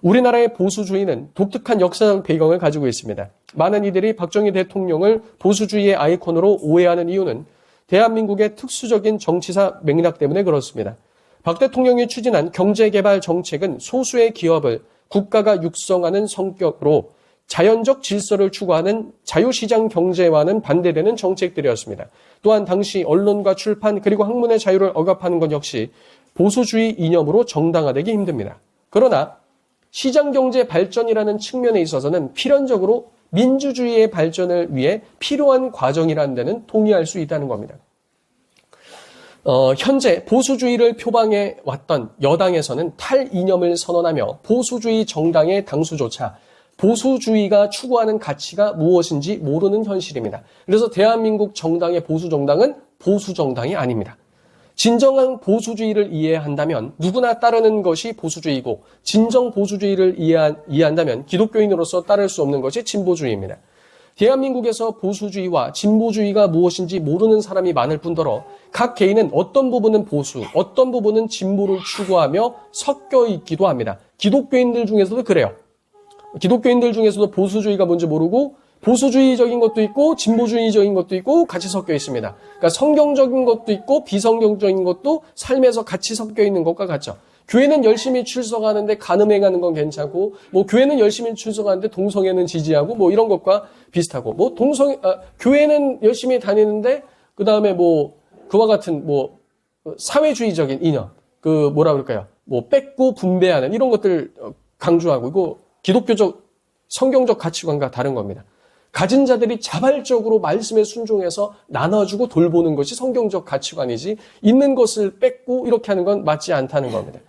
우리나라의 보수주의는 독특한 역사적 배경을 가지고 있습니다. 많은 이들이 박정희 대통령을 보수주의의 아이콘으로 오해하는 이유는 대한민국의 특수적인 정치사 맥락 때문에 그렇습니다. 박 대통령이 추진한 경제개발 정책은 소수의 기업을 국가가 육성하는 성격으로 자연적 질서를 추구하는 자유시장 경제와는 반대되는 정책들이었습니다. 또한 당시 언론과 출판 그리고 학문의 자유를 억압하는 것 역시 보수주의 이념으로 정당화되기 힘듭니다. 그러나 시장경제 발전이라는 측면에 있어서는 필연적으로 민주주의의 발전을 위해 필요한 과정이라는 데는 동의할 수 있다는 겁니다. 현재 보수주의를 표방해 왔던 여당에서는 탈이념을 선언하며 보수주의 정당의 당수조차 보수주의가 추구하는 가치가 무엇인지 모르는 현실입니다. 그래서 대한민국 정당의 보수정당은 보수정당이 아닙니다. 진정한 보수주의를 이해한다면 누구나 따르는 것이 보수주의고 진정 보수주의를 이해한다면 기독교인으로서 따를 수 없는 것이 진보주의입니다. 대한민국에서 보수주의와 진보주의가 무엇인지 모르는 사람이 많을 뿐더러 각 개인은 어떤 부분은 보수, 어떤 부분은 진보를 추구하며 섞여 있기도 합니다. 기독교인들 중에서도 그래요. 기독교인들 중에서도 보수주의가 뭔지 모르고 보수주의적인 것도 있고 진보주의적인 것도 있고 같이 섞여 있습니다. 그러니까 성경적인 것도 있고 비성경적인 것도 삶에서 같이 섞여 있는 것과 같죠. 교회는 열심히 출석하는데 간음행하는 건 괜찮고, 뭐 교회는 열심히 출석하는데 동성애는 지지하고, 뭐 이런 것과 비슷하고, 뭐 교회는 열심히 다니는데 그 다음에 뭐 그와 같은 뭐 사회주의적인 이념, 그 뭐라 그럴까요? 뭐 뺏고 분배하는 이런 것들 강조하고, 이거 기독교적 성경적 가치관과 다른 겁니다. 가진 자들이 자발적으로 말씀에 순종해서 나눠주고 돌보는 것이 성경적 가치관이지 있는 것을 뺏고 이렇게 하는 건 맞지 않다는 겁니다.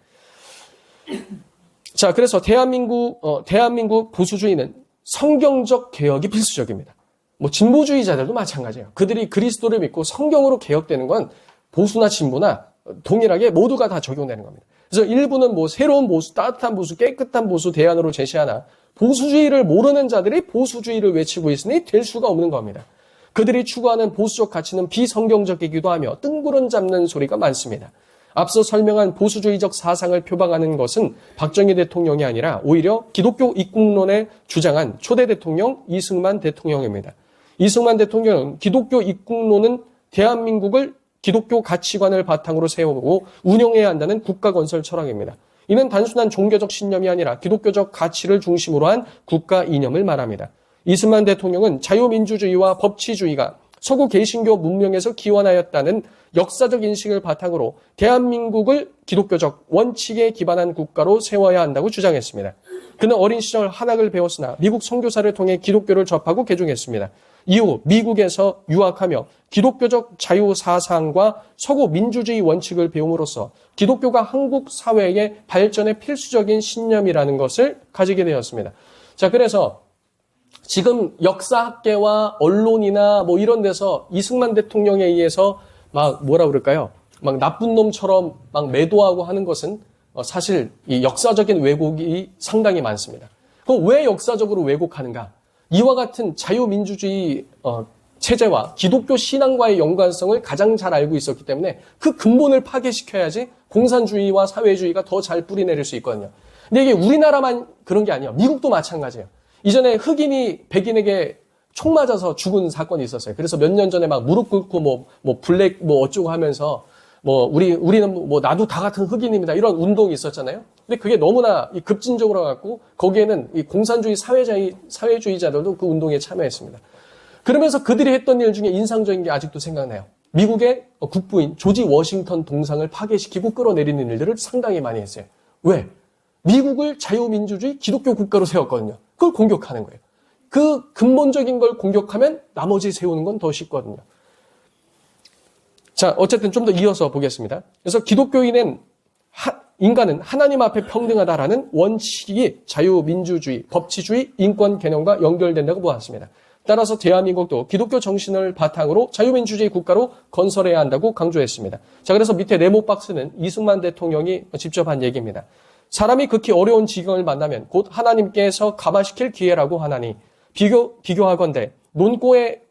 자, 그래서 대한민국 보수주의는 성경적 개혁이 필수적입니다. 뭐 진보주의자들도 마찬가지예요. 그들이 그리스도를 믿고 성경으로 개혁되는 건 보수나 진보나 동일하게 모두가 다 적용되는 겁니다. 그래서 일부는 뭐 새로운 보수, 따뜻한 보수, 깨끗한 보수 대안으로 제시하나 보수주의를 모르는 자들이 보수주의를 외치고 있으니 될 수가 없는 겁니다. 그들이 추구하는 보수적 가치는 비성경적이기도 하며 뜬구름 잡는 소리가 많습니다. 앞서 설명한 보수주의적 사상을 표방하는 것은 박정희 대통령이 아니라 오히려 기독교 입국론에 주장한 초대 대통령 이승만 대통령입니다. 이승만 대통령은 기독교 입국론은 대한민국을 기독교 가치관을 바탕으로 세우고 운영해야 한다는 국가 건설 철학입니다. 이는 단순한 종교적 신념이 아니라 기독교적 가치를 중심으로 한 국가 이념을 말합니다. 이승만 대통령은 자유민주주의와 법치주의가 서구 개신교 문명에서 기원하였다는 역사적 인식을 바탕으로 대한민국을 기독교적 원칙에 기반한 국가로 세워야 한다고 주장했습니다. 그는 어린 시절 한학을 배웠으나 미국 선교사를 통해 기독교를 접하고 개종했습니다. 이후 미국에서 유학하며 기독교적 자유사상과 서구 민주주의 원칙을 배움으로써 기독교가 한국 사회의 발전에 필수적인 신념이라는 것을 가지게 되었습니다. 자, 그래서 지금 역사학계와 언론이나 뭐 이런 데서 이승만 대통령에 의해서 막 뭐라 그럴까요? 막 나쁜 놈처럼 막 매도하고 하는 것은 사실 이 역사적인 왜곡이 상당히 많습니다. 그럼 왜 역사적으로 왜곡하는가? 이와 같은 자유민주주의 체제와 기독교 신앙과의 연관성을 가장 잘 알고 있었기 때문에 그 근본을 파괴시켜야지 공산주의와 사회주의가 더 잘 뿌리내릴 수 있거든요. 근데 이게 우리나라만 그런 게 아니에요. 미국도 마찬가지예요. 이전에 흑인이 백인에게 총 맞아서 죽은 사건이 있었어요. 그래서 몇 년 전에 막 무릎 꿇고 뭐 블랙 뭐 어쩌고 하면서 뭐 우리는 뭐 나도 다 같은 흑인입니다. 이런 운동이 있었잖아요. 근데 그게 너무나 급진적으로 갖고 거기에는 이 공산주의 사회주의자들도 그 운동에 참여했습니다. 그러면서 그들이 했던 일 중에 인상적인 게 아직도 생각나요. 미국의 국부인 조지 워싱턴 동상을 파괴시키고 끌어내리는 일들을 상당히 많이 했어요. 왜? 미국을 자유민주주의 기독교 국가로 세웠거든요. 그걸 공격하는 거예요. 그 근본적인 걸 공격하면 나머지 세우는 건 더 쉽거든요. 자, 어쨌든 좀 더 이어서 보겠습니다. 그래서 인간은 하나님 앞에 평등하다라는 원칙이 자유민주주의, 법치주의, 인권 개념과 연결된다고 보았습니다. 따라서 대한민국도 기독교 정신을 바탕으로 자유민주주의 국가로 건설해야 한다고 강조했습니다. 자, 그래서 밑에 네모 박스는 이승만 대통령이 직접 한 얘기입니다. 사람이 극히 어려운 지경을 만나면 곧 하나님께서 감화시킬 기회라고 하나니 비교하건대 논고에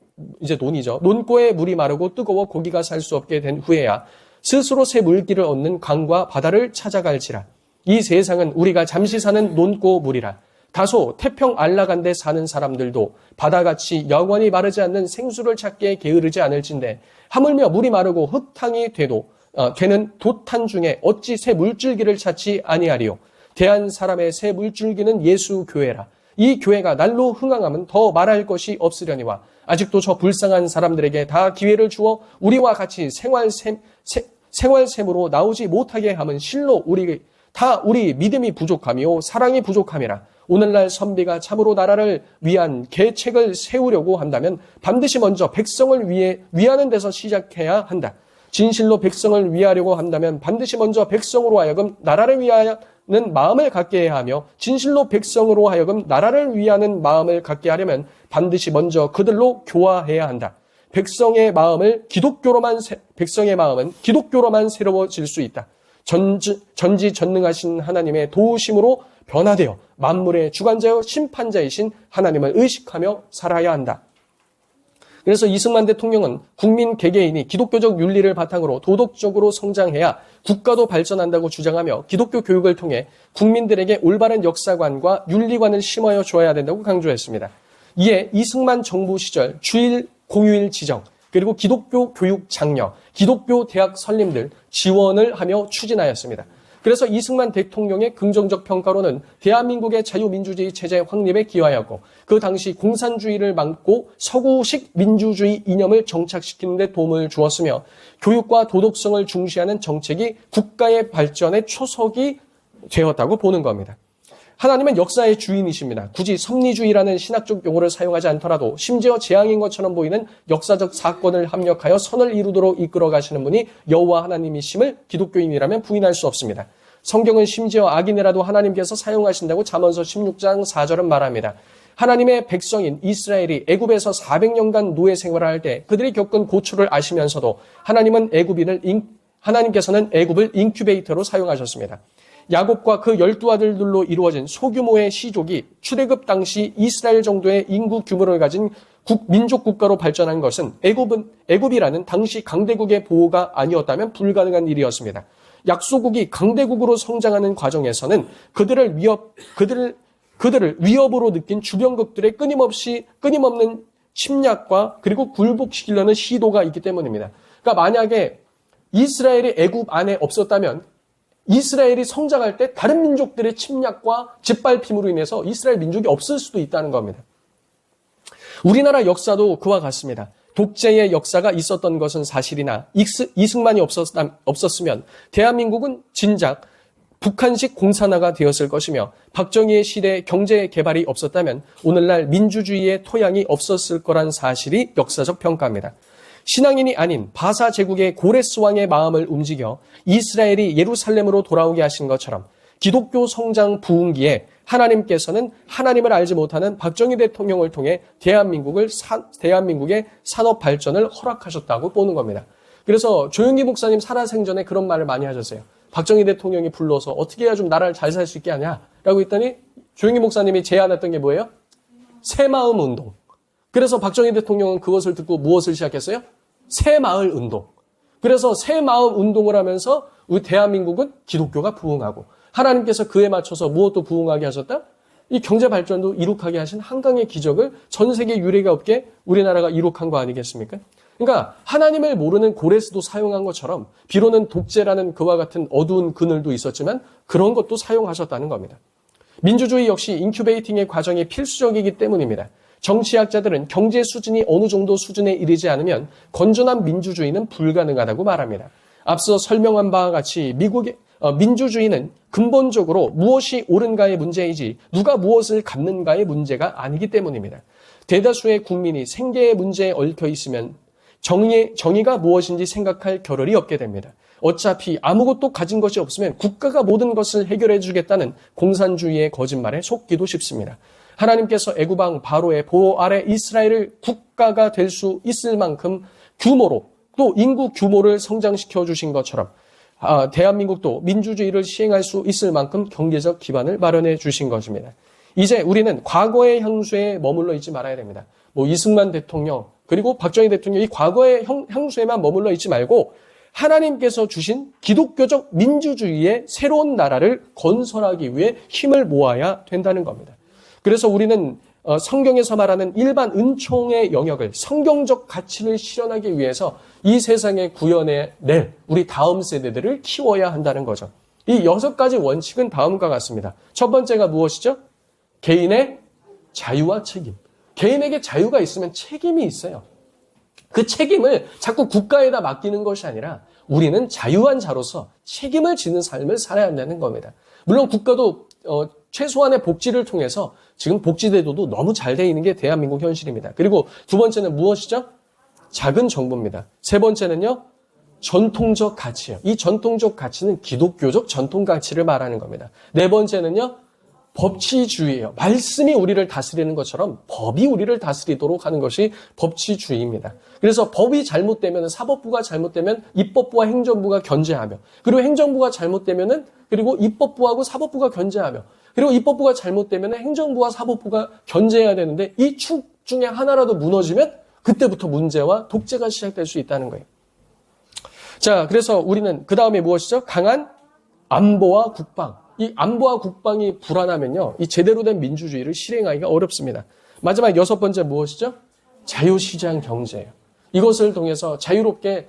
물이 마르고 뜨거워 고기가 살 수 없게 된 후에야 스스로 새 물기를 얻는 강과 바다를 찾아갈지라. 이 세상은 우리가 잠시 사는 논고 물이라. 다소 태평 안락한데 사는 사람들도 바다같이 영원히 마르지 않는 생수를 찾기에 게으르지 않을진데 하물며 물이 마르고 흙탕이 되는 도탄 중에 어찌 새 물줄기를 찾지 아니하리요. 대한 사람의 새 물줄기는 예수 교회라. 이 교회가 날로 흥황하면 더 말할 것이 없으려니와 아직도 저 불쌍한 사람들에게 다 기회를 주어 우리와 같이 생활샘으로 나오지 못하게 함은 실로 우리 믿음이 부족하며 사랑이 부족함이라. 오늘날 선비가 참으로 나라를 위한 계책을 세우려고 한다면 반드시 먼저 백성을 위하는 데서 시작해야 한다. 진실로 백성을 위하려고 한다면 반드시 먼저 백성으로 하여금 나라를 위하는 마음을 갖게 해야 하며 진실로 백성으로 하여금 나라를 위하는 마음을 갖게 하려면 반드시 먼저 그들로 교화해야 한다. 백성의 마음은 기독교로만 새로워질 수 있다. 전지전능하신 하나님의 도우심으로 변화되어 만물의 주관자여 심판자이신 하나님을 의식하며 살아야 한다. 그래서 이승만 대통령은 국민 개개인이 기독교적 윤리를 바탕으로 도덕적으로 성장해야 국가도 발전한다고 주장하며 기독교 교육을 통해 국민들에게 올바른 역사관과 윤리관을 심어여 줘야 된다고 강조했습니다. 이에 이승만 정부 시절 주일 공휴일 지정, 그리고 기독교 교육 장려, 기독교 대학 설립 등 지원을 하며 추진하였습니다. 그래서 이승만 대통령의 긍정적 평가로는 대한민국의 자유민주주의 체제 확립에 기여하였고 그 당시 공산주의를 막고 서구식 민주주의 이념을 정착시키는 데 도움을 주었으며 교육과 도덕성을 중시하는 정책이 국가의 발전의 초석이 되었다고 보는 겁니다. 하나님은 역사의 주인이십니다. 굳이 섭리주의라는 신학적 용어를 사용하지 않더라도 심지어 재앙인 것처럼 보이는 역사적 사건을 합력하여 선을 이루도록 이끌어 가시는 분이 여호와 하나님이심을 기독교인이라면 부인할 수 없습니다. 성경은 심지어 악인이라도 하나님께서 사용하신다고 잠언서 16장 4절은 말합니다. 하나님의 백성인 이스라엘이 애굽에서 400년간 노예 생활을 할 때 그들이 겪은 고초를 아시면서도 하나님께서는 애굽을 인큐베이터로 사용하셨습니다. 야곱과 그 12아들들로 이루어진 소규모의 시족이 출애굽 당시 이스라엘 정도의 인구 규모를 가진 민족 국가로 발전한 것은 애굽이라는 당시 강대국의 보호가 아니었다면 불가능한 일이었습니다. 약소국이 강대국으로 성장하는 과정에서는 그들을 위협으로 느낀 주변국들의 끊임없는 침략과 그리고 굴복시키려는 시도가 있기 때문입니다. 그러니까 만약에 이스라엘이 애굽 안에 없었다면 이스라엘이 성장할 때 다른 민족들의 침략과 짓밟힘으로 인해서 이스라엘 민족이 없을 수도 있다는 겁니다. 우리나라 역사도 그와 같습니다. 독재의 역사가 있었던 것은 사실이나 이승만이 없었으면 대한민국은 진작 북한식 공산화가 되었을 것이며 박정희의 시대에 경제 개발이 없었다면 오늘날 민주주의의 토양이 없었을 거란 사실이 역사적 평가입니다. 신앙인이 아닌 바사 제국의 고레스 왕의 마음을 움직여 이스라엘이 예루살렘으로 돌아오게 하신 것처럼 기독교 성장 부흥기에 하나님께서는 하나님을 알지 못하는 박정희 대통령을 통해 대한민국의 산업 발전을 허락하셨다고 보는 겁니다. 그래서 조영기 목사님 살아생전에 그런 말을 많이 하셨어요. 박정희 대통령이 불러서 어떻게 해야 좀 나라를 잘 살 수 있게 하냐라고 했더니 조영기 목사님이 제안했던 게 뭐예요? 새마음 운동. 그래서 박정희 대통령은 그것을 듣고 무엇을 시작했어요? 새마을 운동. 그래서 새마음 운동을 하면서 우리 대한민국은 기독교가 부흥하고 하나님께서 그에 맞춰서 무엇도 부흥하게 하셨다? 이 경제 발전도 이룩하게 하신 한강의 기적을 전 세계 유례가 없게 우리나라가 이룩한 거 아니겠습니까? 그러니까 하나님을 모르는 고레스도 사용한 것처럼 비로는 독재라는 그와 같은 어두운 그늘도 있었지만 그런 것도 사용하셨다는 겁니다. 민주주의 역시 인큐베이팅의 과정이 필수적이기 때문입니다. 정치학자들은 경제 수준이 어느 정도 수준에 이르지 않으면 건전한 민주주의는 불가능하다고 말합니다. 앞서 설명한 바와 같이 미국의 민주주의는 근본적으로 무엇이 옳은가의 문제이지 누가 무엇을 갖는가의 문제가 아니기 때문입니다. 대다수의 국민이 생계의 문제에 얽혀 있으면 정의가 무엇인지 생각할 겨를이 없게 됩니다. 어차피 아무것도 가진 것이 없으면 국가가 모든 것을 해결해 주겠다는 공산주의의 거짓말에 속기도 쉽습니다. 하나님께서 애굽왕 바로의 보호 아래 이스라엘을 국가가 될 수 있을 만큼 규모로 또 인구 규모를 성장시켜 주신 것처럼 대한민국도 민주주의를 시행할 수 있을 만큼 경제적 기반을 마련해 주신 것입니다. 이제 우리는 과거의 향수에 머물러 있지 말아야 됩니다. 이승만 대통령 그리고 박정희 대통령 이 과거의 향수에만 머물러 있지 말고 하나님께서 주신 기독교적 민주주의의 새로운 나라를 건설하기 위해 힘을 모아야 된다는 겁니다. 그래서 우리는 성경에서 말하는 일반 은총의 영역을 성경적 가치를 실현하기 위해서 이 세상에 구현해낼 우리 다음 세대들을 키워야 한다는 거죠. 이 6가지 원칙은 다음과 같습니다. 첫 번째가 무엇이죠? 개인의 자유와 책임. 개인에게 자유가 있으면 책임이 있어요. 그 책임을 자꾸 국가에다 맡기는 것이 아니라 우리는 자유한 자로서 책임을 지는 삶을 살아야 한다는 겁니다. 물론 국가도 최소한의 복지를 통해서 지금 복지제도도 너무 잘 돼 있는 게 대한민국 현실입니다. 그리고 두 번째는 무엇이죠? 작은 정부입니다. 세 번째는요, 전통적 가치예요. 이 전통적 가치는 기독교적 전통 가치를 말하는 겁니다. 네 번째는요, 법치주의예요. 말씀이 우리를 다스리는 것처럼 법이 우리를 다스리도록 하는 것이 법치주의입니다. 그래서 법이 잘못되면 사법부가 잘못되면 입법부와 행정부가 견제하며 그리고 행정부가 잘못되면은 그리고 입법부하고 사법부가 견제하며 그리고 입법부가 잘못되면 행정부와 사법부가 견제해야 되는데 이 축 중에 하나라도 무너지면 그때부터 문제와 독재가 시작될 수 있다는 거예요. 자, 그래서 우리는 그 다음에 무엇이죠? 강한 안보와 국방. 이 안보와 국방이 불안하면요, 이 제대로 된 민주주의를 실행하기가 어렵습니다. 마지막 6번째 무엇이죠? 자유시장 경제예요. 이것을 통해서 자유롭게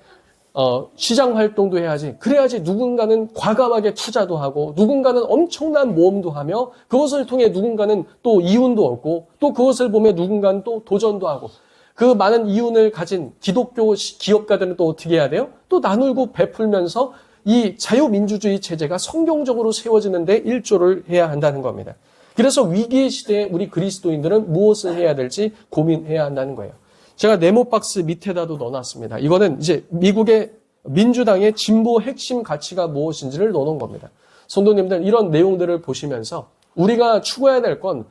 시장 활동도 해야지. 그래야지 누군가는 과감하게 투자도 하고 누군가는 엄청난 모험도 하며 그것을 통해 누군가는 또 이윤도 얻고 또 그것을 보며 누군가는 또 도전도 하고 그 많은 이윤을 가진 기독교 기업가들은 또 어떻게 해야 돼요? 또 나누고 베풀면서 이 자유민주주의 체제가 성경적으로 세워지는데 일조를 해야 한다는 겁니다. 그래서 위기의 시대에 우리 그리스도인들은 무엇을 해야 될지 고민해야 한다는 거예요. 제가 네모박스 밑에다도 넣어놨습니다. 이거는 이제 미국의 민주당의 진보 핵심 가치가 무엇인지를 넣어놓은 겁니다. 성도님들 이런 내용들을 보시면서 우리가 추구해야 될 건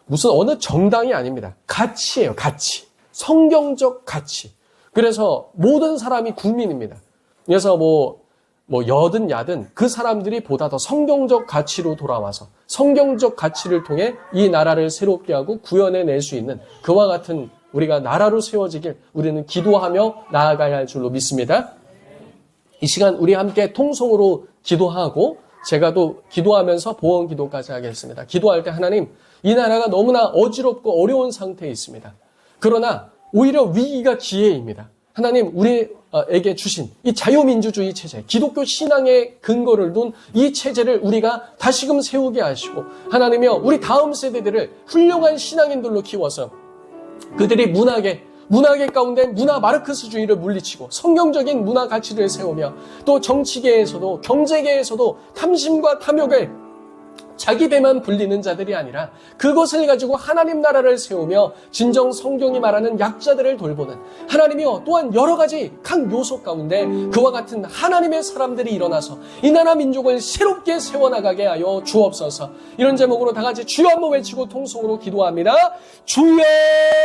무슨 어느 정당이 아닙니다. 가치예요. 가치. 성경적 가치. 그래서 모든 사람이 국민입니다. 그래서 여든 야든 그 사람들이 보다 더 성경적 가치로 돌아와서 성경적 가치를 통해 이 나라를 새롭게 하고 구현해낼 수 있는 그와 같은 우리가 나라로 세워지길 우리는 기도하며 나아가야 할 줄로 믿습니다. 이 시간 우리 함께 통성으로 기도하고 제가 또 기도하면서 보험 기도까지 하겠습니다. 기도할 때 하나님, 이 나라가 너무나 어지럽고 어려운 상태에 있습니다. 그러나 오히려 위기가 기회입니다. 하나님, 우리에게 주신 이 자유민주주의 체제, 기독교 신앙의 근거를 둔 이 체제를 우리가 다시금 세우게 하시고 하나님이여 우리 다음 세대들을 훌륭한 신앙인들로 키워서 그들이 문학의 가운데 문화 마르크스주의를 물리치고 성경적인 문화 가치를 세우며 또 정치계에서도 경제계에서도 탐심과 탐욕을 자기 배만 불리는 자들이 아니라 그것을 가지고 하나님 나라를 세우며 진정 성경이 말하는 약자들을 돌보는 하나님이여 또한 여러 가지 각 요소 가운데 그와 같은 하나님의 사람들이 일어나서 이 나라 민족을 새롭게 세워나가게 하여 주옵소서. 이런 제목으로 다 같이 주여 한번 외치고 통성으로 기도합니다. 주여!